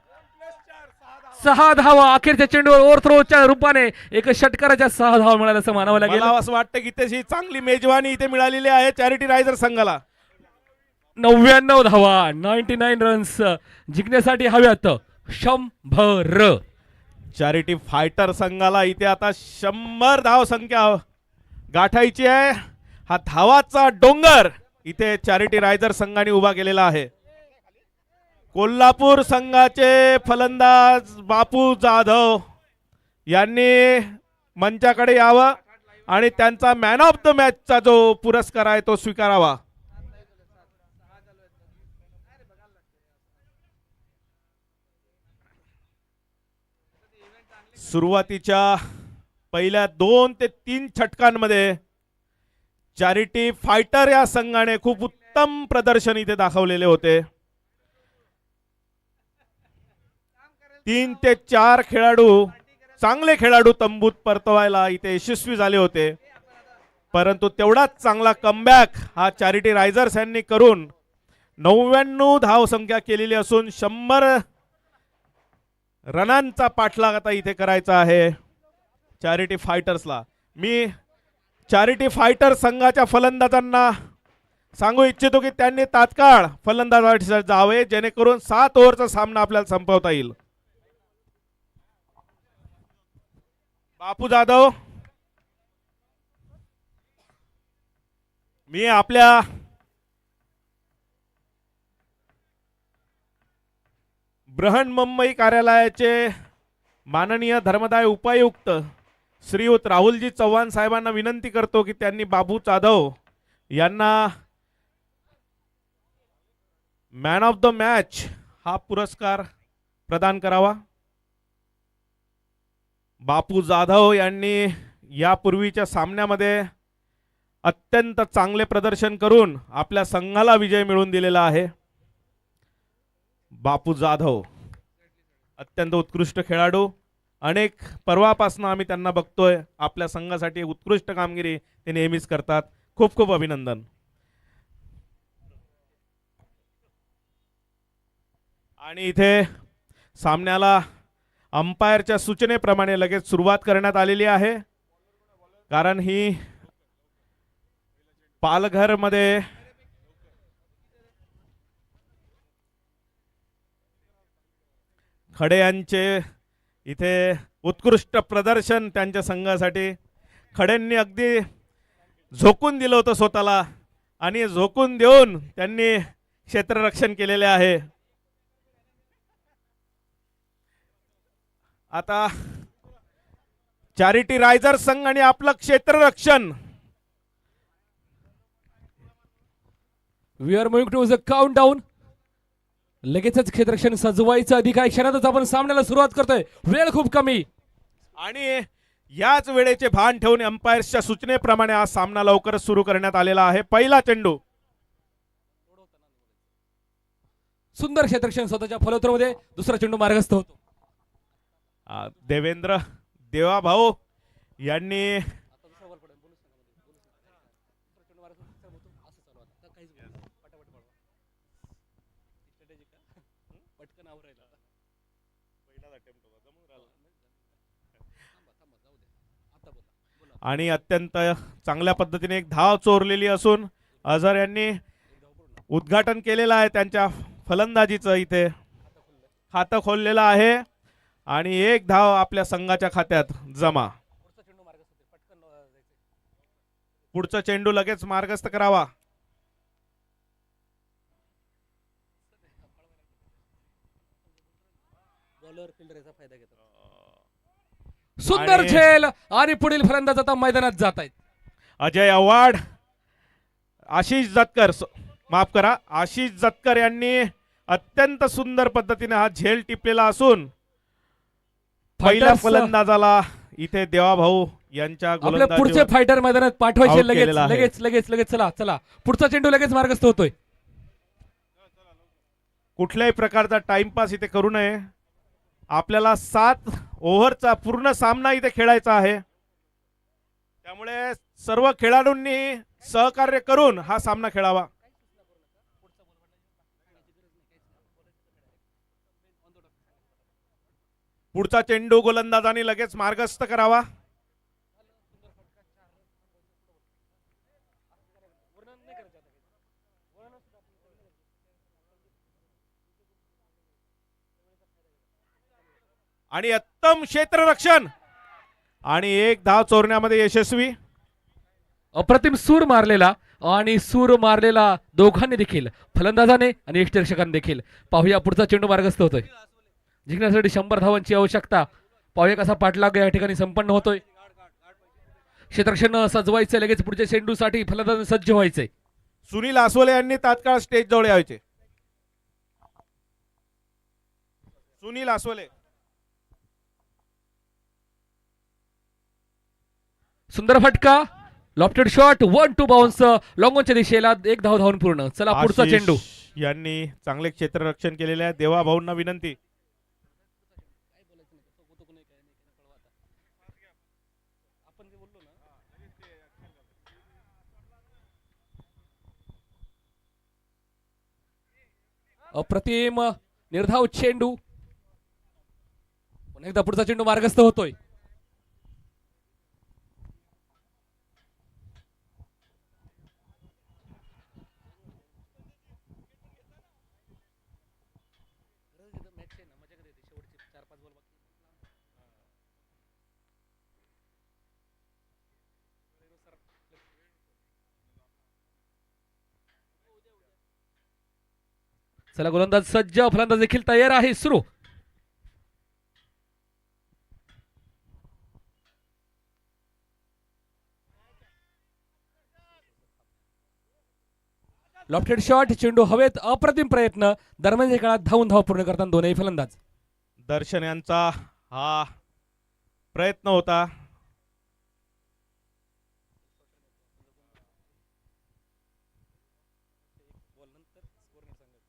6 धावा अखेरच्या चेंडूवर ओव्हरथ्रोच्या रूपाने एक षटकाराच्या 6 धावा मिळाल्या असं म्हणावं लागेल. मला असं वाटतं की त्याची चांगली मेजवानी इथे मिळालेली आहे चॅरिटी रायझर संघाला. 99 धावा 99 रन्स जिंकण्यासाठी हव्यात 100. चॅरिटी फायटर संघाला इथे आता 100 धाव संख्या गाठायची आहे. हा धावाचा डोंगर इथे चॅरिटी रायझर संघाने उभा केलेला आहे. कोल्हापूर संघाचे फलंदाज बापू जाधव यांनी मंचाकडे यावं आणि त्यांचा मॅन ऑफ द मॅचचा जो पुरस्कार आहे तो स्वीकारावा. सुरुवातीच्या पहिल्या 2 ते 3 षटकांमध्ये चॅरिटी फायटर या संघाने खूप उत्तम प्रदर्शन इथे दाखवलेले होते. 3 ते 4 खेळाडू चांगले खेळाडू तंबूत परतवायला इथे यशस्वी झाले होते, परंतु तेवढाच चांगला कमबॅक हा चॅरिटी रायझर्स यांनी करून 99 धाव संख्या केलेली असून 100 रनांचा पाठलाग आता इथे करायचा आहे चॅरिटी फायटर्सला. मी चॅरिटी फायटर संघाच्या फलंदाजांना सांगू इच्छितो की त्यांनी तात्काळ फलंदाजासाठी जावे, जेणेकरून 7 ओव्हरचा सामना आपल्याला संपवता येईल. बापू जाधव, मी आपल्या बृहन्मुंबई कार्यालयाचे माननीय धर्मदाय उपायुक्त श्रीयुत राहुलजी चव्हाण साहेबांना विनंती करतो की त्यांनी बापू जाधव यांना मॅन ऑफ द मॅच हा पुरस्कार प्रदान करावा. बापू जाधव यांनी यापूर्वीच्या सामन्यामध्ये अत्यंत चांगले प्रदर्शन करून आपल्या संघाला विजय मिळवून दिलेला आहे. बापू जाधव अत्यंत उत्कृष्ट खेळाडू, अनेक पर्वापासून आम्ही त्यांना बघतोय. आपल्या संघासाठी उत्कृष्ट कामगिरी ते नेहमीच करतात. खूप खूप अभिनंदन. आणि इथे सामन्याला अंपायरच्या सूचनेप्रमाणे लगेच सुरुवात करण्यात आलेली आहे, कारण ही पालघरमध्ये खडे यांचे इथे उत्कृष्ट प्रदर्शन त्यांच्या संघासाठी. खड्यांनी अगदी झोकून दिलं होतं स्वतःला आणि झोकून देऊन त्यांनी क्षेत्ररक्षण केलेले आहे. आता चॅरिटी रायझर संघ आणि आपलं क्षेत्ररक्षण. We are moving to the countdown. लगेचच क्षेत्ररक्षण सजवायचं अधिक आहे. क्षणातच आपण सामन्याला सुरुवात करतोय. वेळ खूप कमी आणि याच वेळेचे भान ठेवून अंपायर्सच्या सूचनेप्रमाणे हा सामना लवकरच सुरू करण्यात आलेला आहे. पहिला चेंडू. सुंदर क्षेत्ररक्षण स्वतःच्या फलोत्तरमध्ये. दुसरा चेंडू मार्गस्थ होतो. देवेंद्र देवाभाऊ यांनी आणि अत्यंत चांगल्या पद्धतीने एक धाव चोरलेली असून अझर यांनी उद्घाटन केलेलं आहे त्यांच्या फलंदाजीचं. इथे खातं खोललेलं आहे आणि एक धाव आपल्या संघाच्या खात्यात जमा. पुढचा चेंडू लगेच मार्गस्थ करावा. सुंदर आणि- झेल आणि पुढील फलंदाज आता मैदानात जात आहेत. अजय आव्हाड, आशिष जतकर, माफ करा, आशिष जतकर यांनी अत्यंत सुंदर पद्धतीने हा झेल टिपलेला असून पहिल्या Fighters- फलंदाजाला इथे देवाभाऊ यांच्या आपले पुढचे गोलंदाजीवर फायटर मैदानात पाठवायचे. Out लगेच केलेला आहे. लगेच लगेच लगेच चला चला पुढचा चेंडू लगेच मार्गस्थ होतोय. कुठल्याही प्रकारचा टाइमपास इथे करू नये. आपल्याला 7 ओव्हरचा पूर्ण सामना इथे खेळायचा आहे. त्यामुळे सर्व खेळाडूंनी सहकार्य करून हा सामना खेळावा. पुढचा चेंडू गोलंदाजांनी लगेच मार्गस्थ करावा. आणि उत्तम क्षेत्ररक्षण आणि एक धाव चोरण्यामध्ये यशस्वी. अप्रतिम सूर मारलेला आणि सूर मारलेला दोघांनी देखील, फलंदाजाने आणि यष्टिरक्षकांनी देखील. पाहूया पुढचा चेंडू मार्गस्थ होतोय. जिंकण्यासाठी 100 धावांची आवश्यकता. पाहूया कसा पाठलाग या ठिकाणी संपन्न होतोय. क्षेत्ररक्षण सजवायचं लगेच पुढच्या चेंडूसाठी फलंदाज सज्ज व्हायचंय. सुनील आसवले यांनी तात्काळ स्टेज जवळ यायचे. सुनील आसवले. सुंदर फटका, लॉफ्टेड शॉट, 1-2 बाउन्स लॉंगॉनच्या दिशेला. एक धाव धावून पूर्ण. चला पुढचा आशिष चेंडू. यांनी चांगले क्षेत्ररक्षण केलेले आहे. देवा भाऊंना विनंती. अप्रतिम निर्धाव चेंडू. पुन्हा एकदा पुढचा चेंडू मार्गस्थ होतोय. चला गोलंदाज सज्ज, फलंदाज देखील तयार आहे. सुरू. लॉफ्टेड शॉट, चेंडू हवेत. अप्रतिम प्रयत्न. दरम्यानच्या काळात धावून धाव पूर्ण करताना दोनही फलंदाज. दर्शन यांचा हा प्रयत्न होता.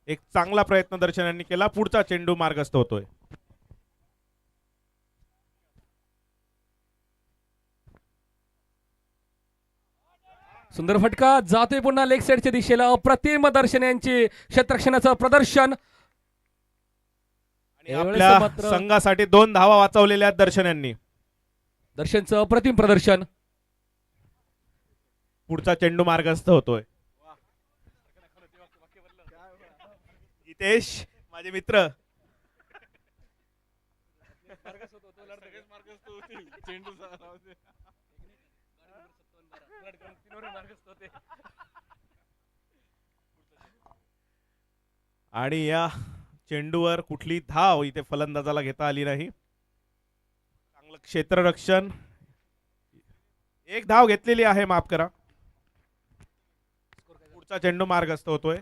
एक चांगला प्रयत्न दर्शन यांनी केला. पुढचा चेंडू मार्गस्थ होतोय. सुंदर फटका जातोय पुन्हा लेग साइडच्या दिशेला. अप्रतिम दर्शन यांची क्षेत्ररक्षणाचं प्रदर्शन. आणि यावेळेस आपल्या मात्र- संघासाठी 2 धावा वाचवलेल्या आहेत दर्शन यांनी. दर्शनचं अप्रतिम प्रदर्शन. पुढचा चेंडू मार्गस्थ होतोय. हितेश माझे मित्र. आणि या चेंडूवर कुठली धाव इथे फलंदाजाला घेता आली नाही. चांगलं क्षेत्ररक्षण. एक धाव घेतलेली आहे, माफ करा. पुढचा चेंडू मार्गस्थ होतोय.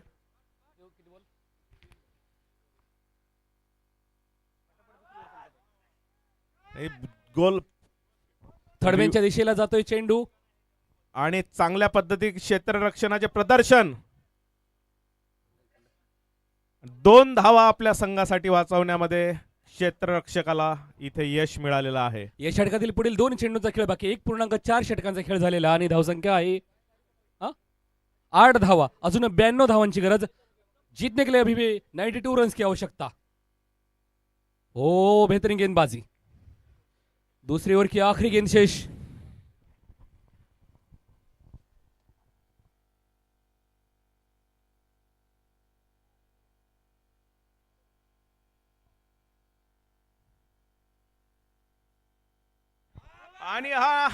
गोल थर्डमॅनच्या दिशेला जातोय चेंडू. आणि चांगल्या पद्धती क्षेत्ररक्षणाचे प्रदर्शन. 2 धावा आपल्या संघासाठी वाचवण्यामध्ये क्षेत्ररक्षकाला इथे यश मिळालेलं आहे. या षटकातील पुढील 2 चेंडूचा खेळ बाकी. 1.4 षटकांचा खेळ झालेला आणि धावसंख्या आहे 8 धावा. अजून 92 धावांची गरज. जीतने के लिए अभी भी 92 रन्स की आवश्यकता. ओ बेहतरीन गेंदबाजी. दूसरी ओवर की आखिरी गेंद शेष. आणि हा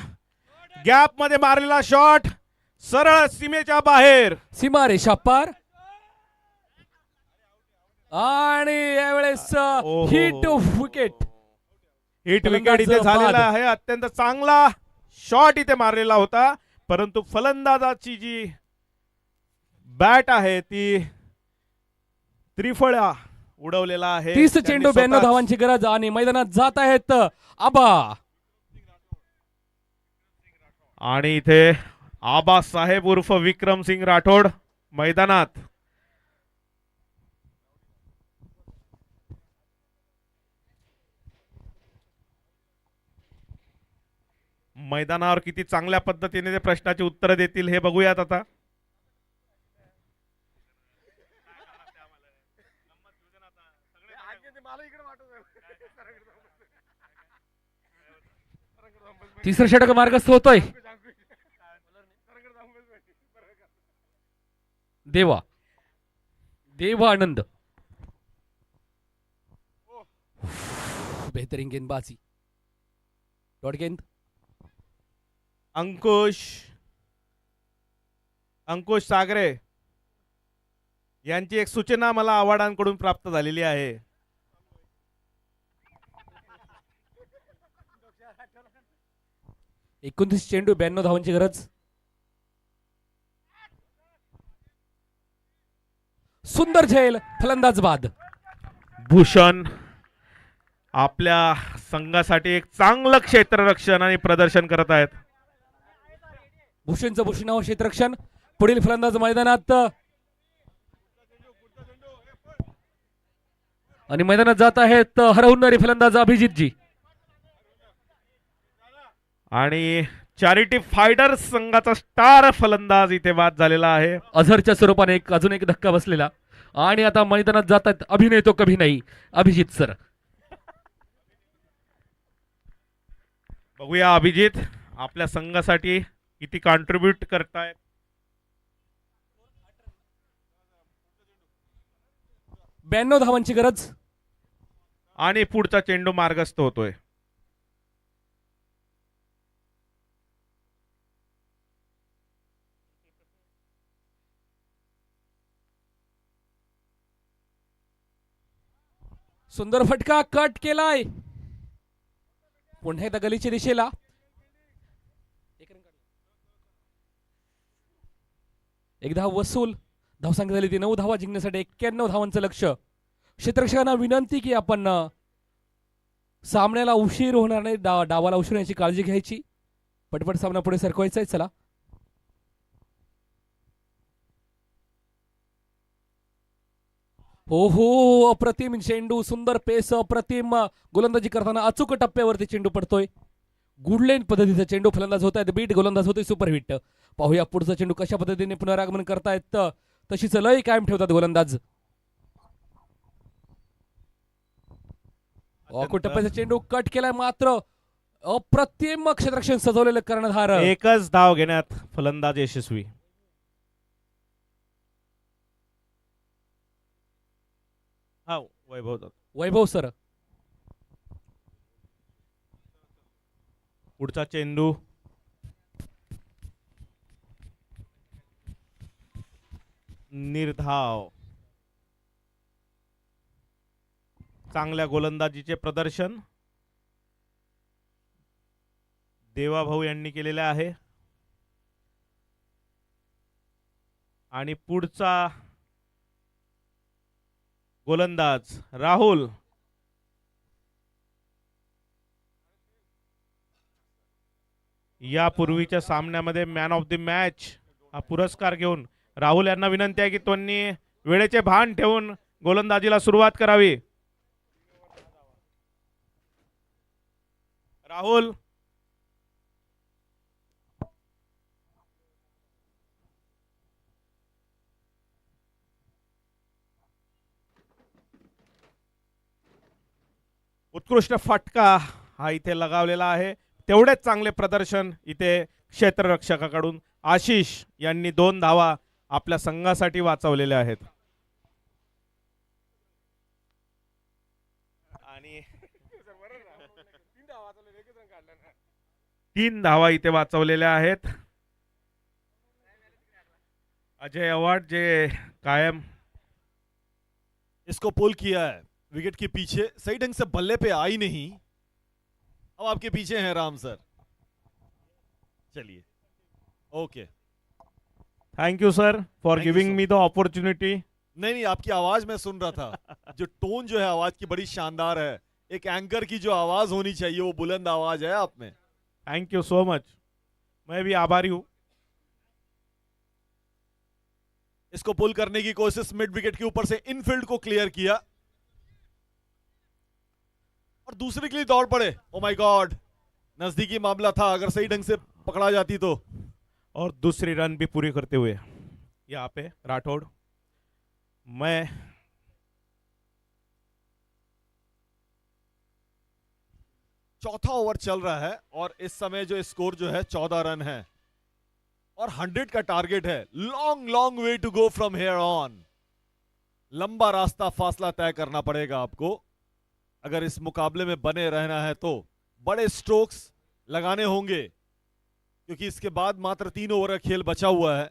गॅप मध्ये मारलेला शॉट सरळ सीमेच्या बाहेर. सीमारेषा पार. आणि यावेळेस ओहो. Hit wicket. हिट विकेट इथे फलंदाज झालेला बाद. आहे. अत्यंत चांगला शॉट इथे मारलेला होता, परंतु फलंदाजाची जी बॅट आहे ती त्रिफळा उडवलेला आहे. 30 त्यांनी चेंडू 92 स्वतःच- धावांची गरज आणि मैदानात जात आहेत आबा. आणि इथे आबा साहेब उर्फ विक्रम सिंग राठोड मैदानात. मैदानावर किती चांगल्या पद्धतीने ते प्रश्नाची उत्तरं देतील हे बघूयात आता. तिसरं षटक मार्गस्थ होतोय. देवा देवा आनंद. बेहतरीन गेंदबाजी. डॉट गेंद. अंकुश सागरे यांची एक सूचना मला आव्हाडांकडून प्राप्त झालेली आहे. एकोणतीस चेंडू 92 धावांची गरज. सुंदर झेल. फलंदाज बाद. भूषण आपल्या संघासाठी एक चांगलं क्षेत्ररक्षण आणि प्रदर्शन करत आहेत. भूषणचं भूषणावर क्षेत्ररक्षण. पुढील फलंदाज मैदानात आणि मैदानात जात आहेत हरवणारी फलंदाज अभिजितजी. आणि चॅरिटी फायटर्स संघाचा स्टार फलंदाज इथे बाद झालेला आहे. अझरच्या स्वरूपाने अजून एक धक्का बसलेला. आणि आता मैदानात जात आहेत अभिनय तो कभी नाही अभिजित सर. बघूया अभिजित आपल्या संघासाठी किती कॉन्ट्रीब्यूट करतायत. ब्याण्णव धावांची गरज. आणि पुढचा चेंडू मार्गस्थ होतोय. सुंदर फटका कट केलाय. पुन्हा एकदा गलीच्या दिशेला. एकदा वसूल. धावसंख्या झाली ती 9 धावा जिंकण्यासाठी 91 धावांचं लक्ष. क्षेत्ररक्षकांना विनंती की आपण सामन्याला उशीर होणार नाही. डावाला उशीर होण्याची काळजी घ्यायची. पटपट सामना पुढे सरकवायचा आहे. चला हो हो. अप्रतिम चेंडू. सुंदर पेस. अप्रतिम गोलंदाजी करताना अचूक टप्प्यावरती चेंडू पडतोय. गुडलेन पद्धतीचा चेंडू. फलंदाज होत आहेत बीट. गोलंदाज होतोय सुपर हिट. पाहूया पुढचा चेंडू कशा पद्धतीने पुनरागमन करतायत. तशीच लय कायम ठेवतात गोलंदाज. ऑकूट टप्प्याचा चेंडू कट केलाय. मात्र अप्रतिम क्षेत्ररक्षण सजवलेलं कर्णधार. एकच धाव घेण्यात फलंदाज यशस्वी. हा वैभव वैभव सर. पुढचा चेंडू निर्धाव. चांगल्या गोलंदाजीचे प्रदर्शन देवाभाऊ यांनी केलेले आहे. आणि पुढचा गोलंदाज राहुल. यापूर्वीच्या सामन्यामध्ये मॅन ऑफ द मॅच हा पुरस्कार घेऊन राहुल यांना विनंती आहे की त्यांनी वेळेचे भान ठेवून गोलंदाजीला सुरुवात करावी. राहुल उत्कृष्ट फटका हा इथे लगावलेला आहे. तेवढेच चांगले प्रदर्शन इथे क्षेत्ररक्षकाकडून आशिष यांनी 2 धावा आपल्या संघासाठी वाचवलेल्या आहेत. आणि 3 धावा इथे वाचवलेल्या आहेत. अजय अवार्ड जे कायम इसको पुल किया है विकेट के पीछे, सही ढंग से बल्ले पे आई नहीं. अब आपके पीछे हैं राम सर. चलिए, okay. Thank you sir for Thank you, giving sir. Me the opportunity. नहीं नहीं, आपकी आवाज मैं सुन रहा था. जो टोन जो है आवाज की बड़ी शानदार है. एक एंकर की जो आवाज होनी चाहिए वो बुलंद आवाज है आप में. Thank you so much. मैं भी आभारी हूँ. इसको पुल करने की कोशिश, मिड विकेट के ऊपर से इनफील्ड को क्लियर किया और दूसरे के लिए दौड़ पड़े. ओ माय गॉड, नजदीकी मामला था, अगर सही ढंग से पकड़ा जाती तो. और दूसरी रन भी पूरी करते हुए यहाँ पे राठौड़. मैं चौथा ओवर चल रहा है और इस समय जो स्कोर जो है 14 रन है और 100 का टारगेट है. Long long way to go from here on. लंबा रास्ता, फासला तय करना पड़ेगा आपको अगर इस मुकाबले में बने रहना है तो. बड़े स्ट्रोक्स लगाने होंगे क्योंकि इसके बाद मात्र 3 ओवर का खेल बचा हुआ है.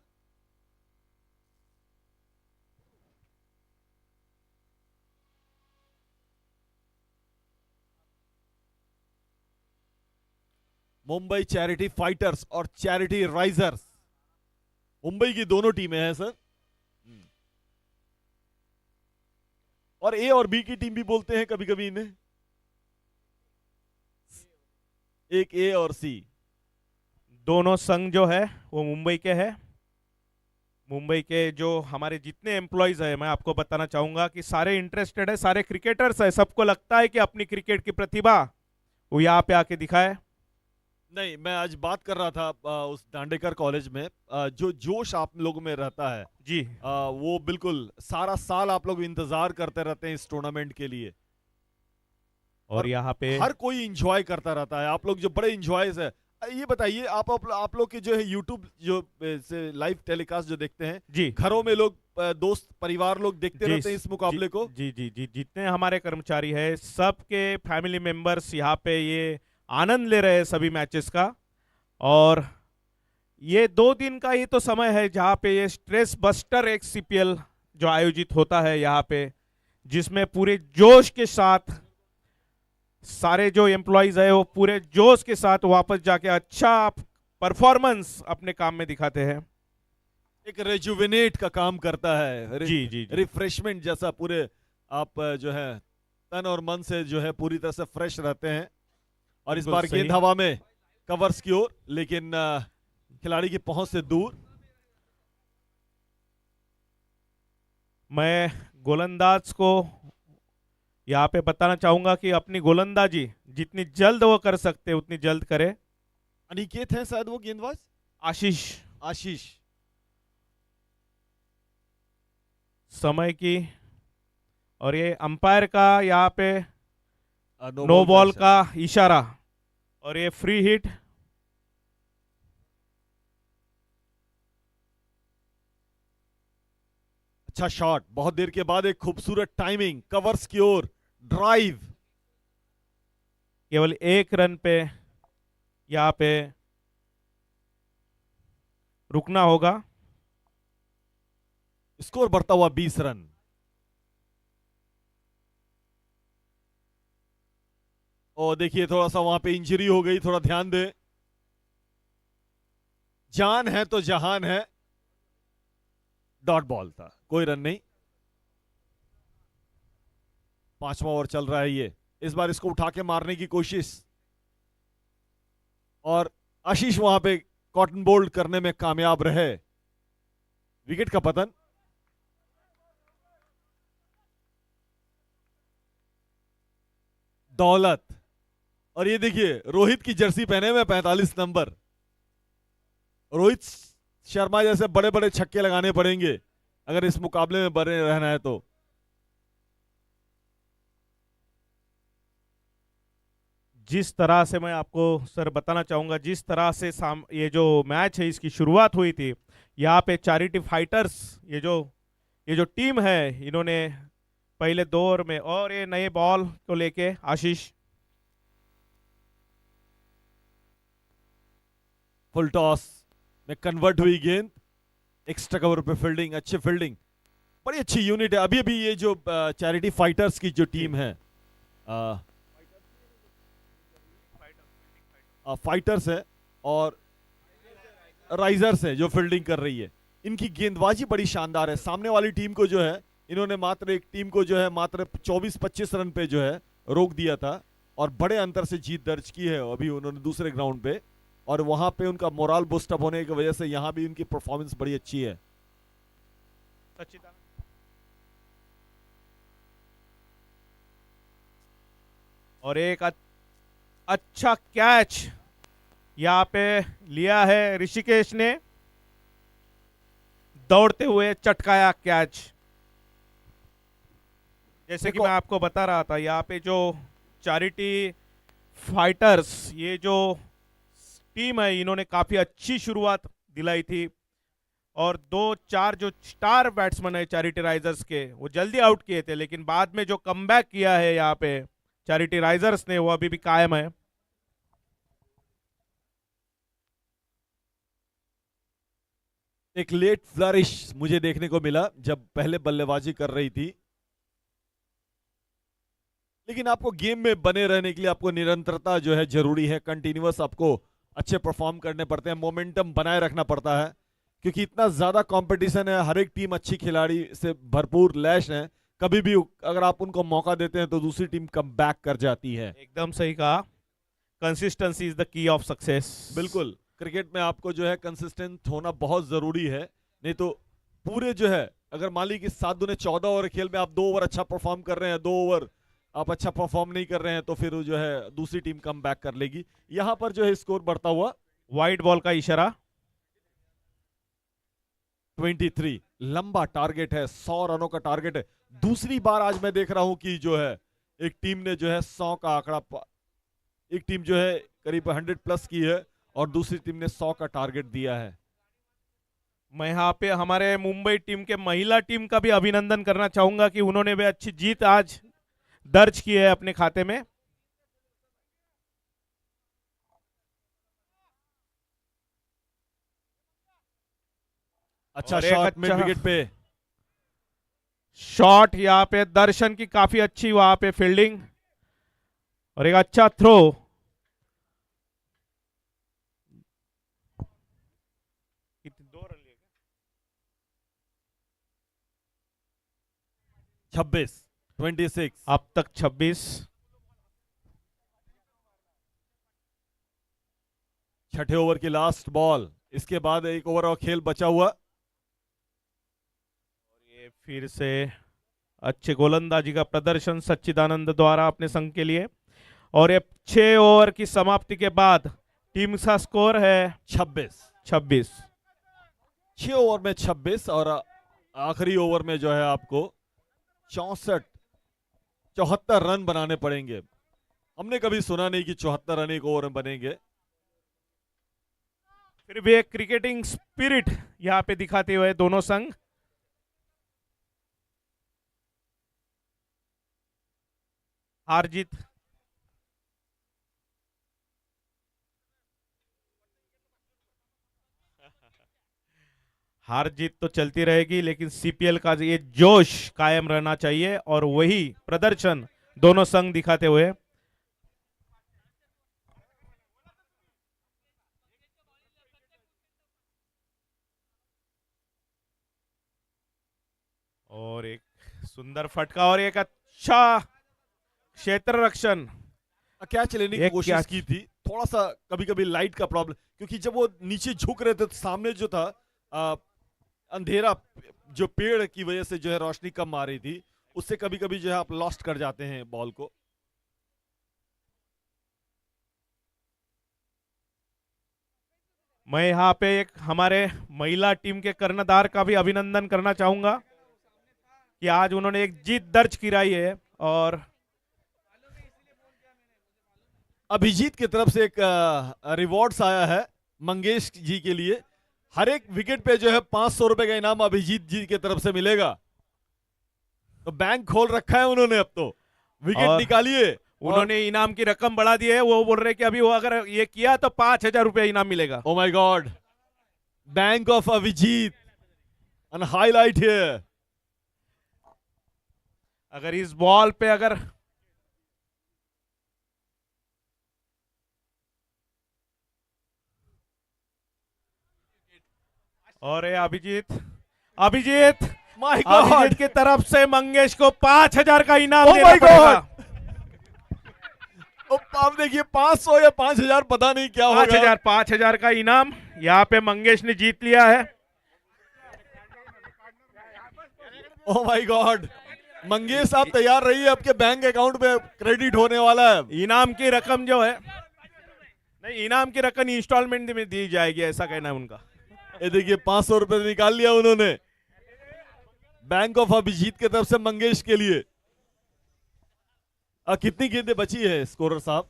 मुंबई चैरिटी फाइटर्स और चैरिटी राइजर्स, मुंबई की दोनों टीमें हैं सर. और ए और बी की टीम भी बोलते हैं कभी कभी इन्हें. एक ए और सी. दोनों संघ जो है वो मुंबई के है. मुंबई के जो हमारे जितने एम्प्लॉयज है, मैं आपको बताना चाहूंगा कि सारे इंटरेस्टेड है, सारे क्रिकेटर्स है. सबको लगता है कि अपनी क्रिकेट की प्रतिभा वो यहाँ पे आके दिखाए. नहीं, मैं आज बात कर रहा था उस दांडेकर कॉलेज में. जो जोश आप लोगों में रहता है जी. वो बिल्कुल सारा साल आप लोग इंतजार करते रहते हैं इस टूर्नामेंट के लिए. और यहाँ पे हर कोई इंजॉय करता रहता है. आप लोग जो बड़े इंजॉयज है, ये बताइए आप लोग के जो है यूट्यूब जो लाइव टेलीकास्ट जो देखते हैं, जी घरों में लोग दोस्त परिवार लोग देखते जी, रहते हैं इस मुकाबले को. जी जी जी, जितने हमारे कर्मचारी है सबके फैमिली मेंबर्स यहाँ पे ये आनंद ले रहे हैं सभी मैचेस का. और ये 2 दिन का ही तो समय है जहाँ पे ये स्ट्रेस बस्टर एक सीपीएल जो आयोजित होता है यहाँ पे, जिसमें पूरे जोश के साथ सारे जो एम्प्लॉयज है वो पूरे जोश के साथ वापस जाके अच्छा परफॉर्मेंस अपने काम में दिखाते हैं. एक रेजुविनेट का काम करता है. जी जी जी. रिफ्रेशमेंट जैसा पूरे आप जो है तन और मन से जो है पूरी तरह से फ्रेश रहते हैं. और इस बिल्कुल बार सही. गेंद हवा में कवर्स की ओर, लेकिन खिलाड़ी की पहुंच से दूर. मैं गोलंदाज को यहाँ पे बताना चाहूंगा कि अपनी गोलंदाजी जितनी जल्द वो कर सकते हैं उतनी जल्द करे. अनिकेत है शायद वो गेंदबाज, आशीष. आशीष. समय की और ये अंपायर का यहाँ पे नो नो बॉल इशारा. का इशारा और ये फ्री हिट. अच्छा शॉट, बहुत देर के बाद एक खूबसूरत टाइमिंग, कवर्स की ओर ड्राइव. केवल 1 रन पे यहाँ पे रुकना होगा. स्कोर बढ़ता हुआ 20 रन. और देखिए थोड़ा सा वहां पे इंजरी हो गई, थोड़ा ध्यान दे. जान है तो जहान है. डॉट बॉल था, कोई रन नहीं. 5वां ओवर चल रहा है ये. इस बार इसको उठा के मारने की कोशिश और आशीष वहां पे कॉटन बोल्ड करने में कामयाब रहे. विकेट का पतन. दौलत. और ये देखिए रोहित की जर्सी पहने हुए 45 नंबर. रोहित शर्मा जैसे बड़े बड़े छक्के लगाने पड़ेंगे अगर इस मुकाबले में बने रहना है तो. जिस तरह से मैं आपको सर बताना चाहूंगा, जिस तरह से ये जो मैच है इसकी शुरुआत हुई थी, यहाँ पे चैरिटी फाइटर्स ये जो टीम है इन्होंने पहले 2 ओवर में और ये नए बॉल को लेके आशीष फुल टॉस में कन्वर्ट हुई गेंद, एक्स्ट्रा कवर पे फील्डिंग, अच्छी फील्डिंग, बड़ी अच्छी यूनिट है। अभी अभी ये जो चैरिटी फाइटर्स की जो टीम है, फाइटर्स है और राइजर्स है जो फील्डिंग कर रही है, इनकी गेंदबाजी बड़ी शानदार है। सामने वाली टीम को जो है इन्होंने मात्र एक टीम को जो है मात्र 24-25 रन पे जो है रोक दिया था और बड़े अंतर से जीत दर्ज की है अभी उन्होंने दूसरे ग्राउंड पे, और वहां पे उनका मोरल बूस्ट अप होने की वजह से यहां भी उनकी परफॉर्मेंस बड़ी अच्छी है। और एक अच्छा कैच यहाँ पे लिया है ऋषिकेश ने, दौड़ते हुए चटकाया कैच। जैसे कि मैं आपको बता रहा था, यहाँ पे जो चैरिटी फाइटर्स ये जो टीम है इन्होंने काफी अच्छी शुरुआत दिलाई थी और 2-4 जो स्टार बैट्समैन है चैरिटी राइजर्स के वो जल्दी आउट किए थे, लेकिन बाद में जो कमबैक किया है यहाँ पे चैरिटी राइजर्स ने वो अभी भी कायम है। एक लेट फ्लरिश मुझे देखने को मिला जब पहले बल्लेबाजी कर रही थी, लेकिन आपको गेम में बने रहने के लिए आपको निरंतरता जो है जरूरी है, कंटिन्यूअस आपको अच्छे परफॉर्म करने पड़ते हैं, मोमेंटम बनाए रखना पड़ता है क्योंकि इतना ज्यादा कंपटीशन है, हर एक टीम अच्छी खिलाड़ी से भरपूर लैश है, कभी भी अगर आप उनको मौका देते हैं तो दूसरी टीम कम बैक कर जाती है। एकदम सही कहा, consistency is the key of success. बिल्कुल, क्रिकेट में आपको जो है कंसिस्टेंट होना बहुत जरूरी है, नहीं तो पूरे जो है अगर मान ली कि 7 दूने 14 ओवर खेल में आप 2 ओवर अच्छा परफॉर्म कर रहे हैं, 2 ओवर आप अच्छा परफॉर्म नहीं कर रहे हैं तो फिर जो है दूसरी टीम कम बैक कर लेगी। यहां पर जो है स्कोर बढ़ता हुआ, वाइड बॉल का इशारा, 23 लंबा टारगेट है, 100 रनों का टारगेट है। दूसरी बार आज मैं देख रहा हूं कि जो है एक टीम ने जो है 100 का आंकड़ा, एक टीम जो है करीब 100 प्लस की है और दूसरी टीम ने 100 का टारगेट दिया है। मैं यहाँ पे हमारे मुंबई टीम के महिला टीम का भी अभिनंदन करना चाहूंगा कि उन्होंने भी अच्छी जीत आज दर्ज की है अपने खाते में। अच्छा और एक शॉट मिड अच्छा विकेट पे, शॉट यहाँ पे दर्शन की काफी अच्छी वहां पे फील्डिंग और एक अच्छा थ्रो। दो रन लिए 26 अब तक 26। छठे ओवर की लास्ट बॉल, इसके बाद एक ओवर और खेल बचा हुआ। ये फिर से अच्छे गोलंदाजी का प्रदर्शन सच्चिदानंद द्वारा अपने संघ के लिए, और ये 6 ओवर की समाप्ति के बाद टीम का स्कोर है 26। 6 ओवर में 26 और आखिरी ओवर में जो है आपको 74 रन बनाने पड़ेंगे। हमने कभी सुना नहीं कि 74 रन एक ओवर में बनेंगे। फिर भी एक क्रिकेटिंग स्पिरिट यहां पे दिखाते हुए दोनों संघ। हार जीत हार जीत तो चलती रहेगी, लेकिन सीपीएल का ये जोश कायम रहना चाहिए और वही प्रदर्शन दोनों संघ दिखाते हुए। और एक सुंदर फटका और एक अच्छा क्षेत्र रक्षण, कैच लेने की एक कोशिश कैच। की थी, थोड़ा सा कभी कभी लाइट का प्रॉब्लम, क्योंकि जब वो नीचे झुक रहे थे तो सामने जो था अंधेरा, जो पेड़ की वजह से जो है रोशनी कम आ रही थी, उससे कभी कभी जो है आप लॉस्ट कर जाते हैं बॉल को। मैं यहाँ पे एक हमारे महिला टीम के कर्णधार का भी अभिनंदन करना चाहूंगा कि आज उन्होंने एक जीत दर्ज कराई है, और अभिजीत की तरफ से एक रिवॉर्ड्स आया है मंगेश जी के लिए। हर एक विकेट पे जो है 500 रुपए का इनाम अभिजीत जी की तरफ से मिलेगा। तो बैंक खोल रखा है उन्होंने, अब तो विकेट और निकालिए उन्होंने इनाम की रकम बढ़ा दी है, वो बोल रहे कि अभी वो अगर ये किया तो 5,000 रुपया इनाम मिलेगा। Oh my God. Bank of Avijit. And highlight here. अगर इस बॉल पे अगर और ये अभिजीत अभिजीत My God. अभिजीत की तरफ से मंगेश को 5,000 का इनाम Oh देना my पड़ेगा। God. आप देखिए 500 या 5,000 पता नहीं क्या होगा। 5,000 का इनाम यहाँ पे मंगेश ने जीत लिया है। Oh my God. मंगेश आप तैयार रहिए, आपके बैंक अकाउंट में क्रेडिट होने वाला है। इनाम की रकम जो है, नहीं, इनाम की रकम इंस्टॉलमेंट में दी जाएगी, ऐसा कहना है उनका। ये देखिए 500 रुपए निकाल लिया उन्होंने बैंक ऑफ अभिजीत की तरफ से मंगेश के लिए। कितनी गेंदें बची है स्कोरर साहब?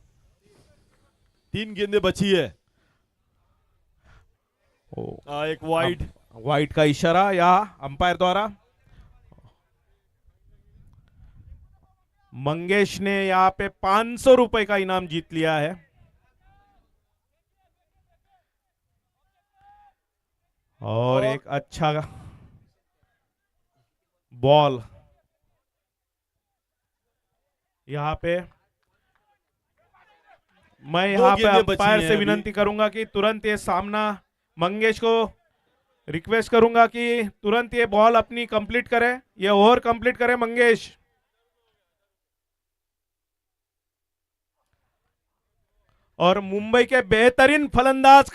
3 गेंदें बची है। एक वाइड। वाइड का इशारा यहाँ अंपायर द्वारा। मंगेश ने यहाँ पे 500 रुपए का इनाम जीत लिया है। और एक अच्छा बॉल यहाँ पे। मैं यहाँ पे गेंदें बची अंपायर हैं से अभी। विनंती करूंगा कि तुरंत ये सामना, मंगेश को रिक्वेस्ट करूंगा कि तुरंत ये बॉल अपनी कंप्लीट करे, ये ओवर कंप्लीट करे मंगेश। और मुंबई के बेहतरीन फलंदाज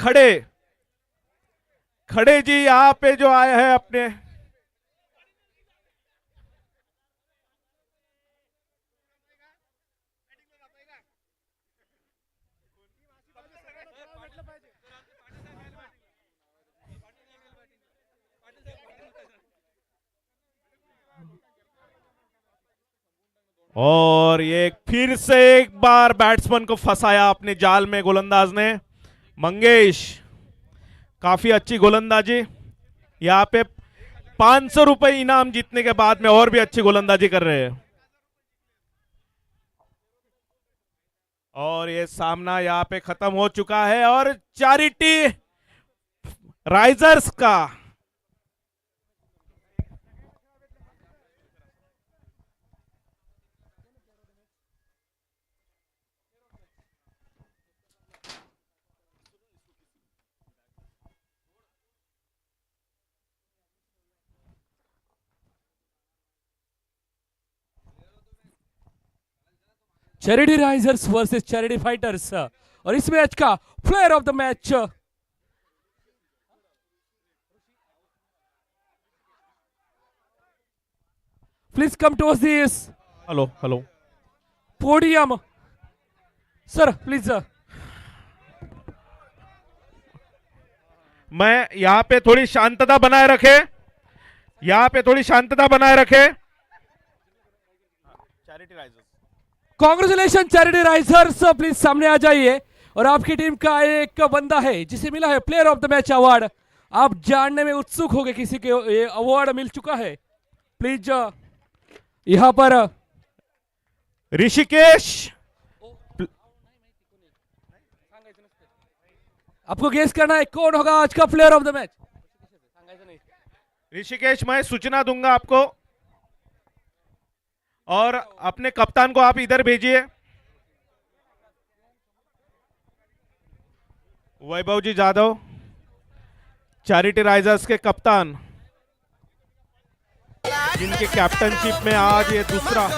खड़े जी यहाँ पे जो आए हैं अपने और ये फिर से एक बार बैट्समैन को फंसाया अपने जाल में गोलंदाज ने। मंगेश काफी अच्छी गोलंदाजी, यहाँ पे 500 रुपए इनाम जीतने के बाद में और भी अच्छी गोलंदाजी कर रहे हैं। और ये सामना यहाँ पे खत्म हो चुका है और चैरिटी राइजर्स का charity risers versus charity fighters, और इस मैच का player of the match please come to this hello podium sir please. मैं यहाँ पे थोड़ी शांतता बनाए रखे, charity risers. Congratulation charity risers, please सामने आ जाइए। और आपकी टीम का एक बंदा है जिसे मिला है player of the match award. आप जानने में उत्सुक होंगे किसी के ये अवार्ड मिल चुका है। प्लीज यहां पर ऋषिकेश, आपको गेस करना है कौन होगा आज का player of the match. Rishikesh मैं सूचना दूंगा आपको, और अपने कप्तान को आप इधर भेजिए। वैभव जी जाधव, चैरिटी राइजर्स के कप्तान, जिनके कैप्टनशिप में आज ये दूसरा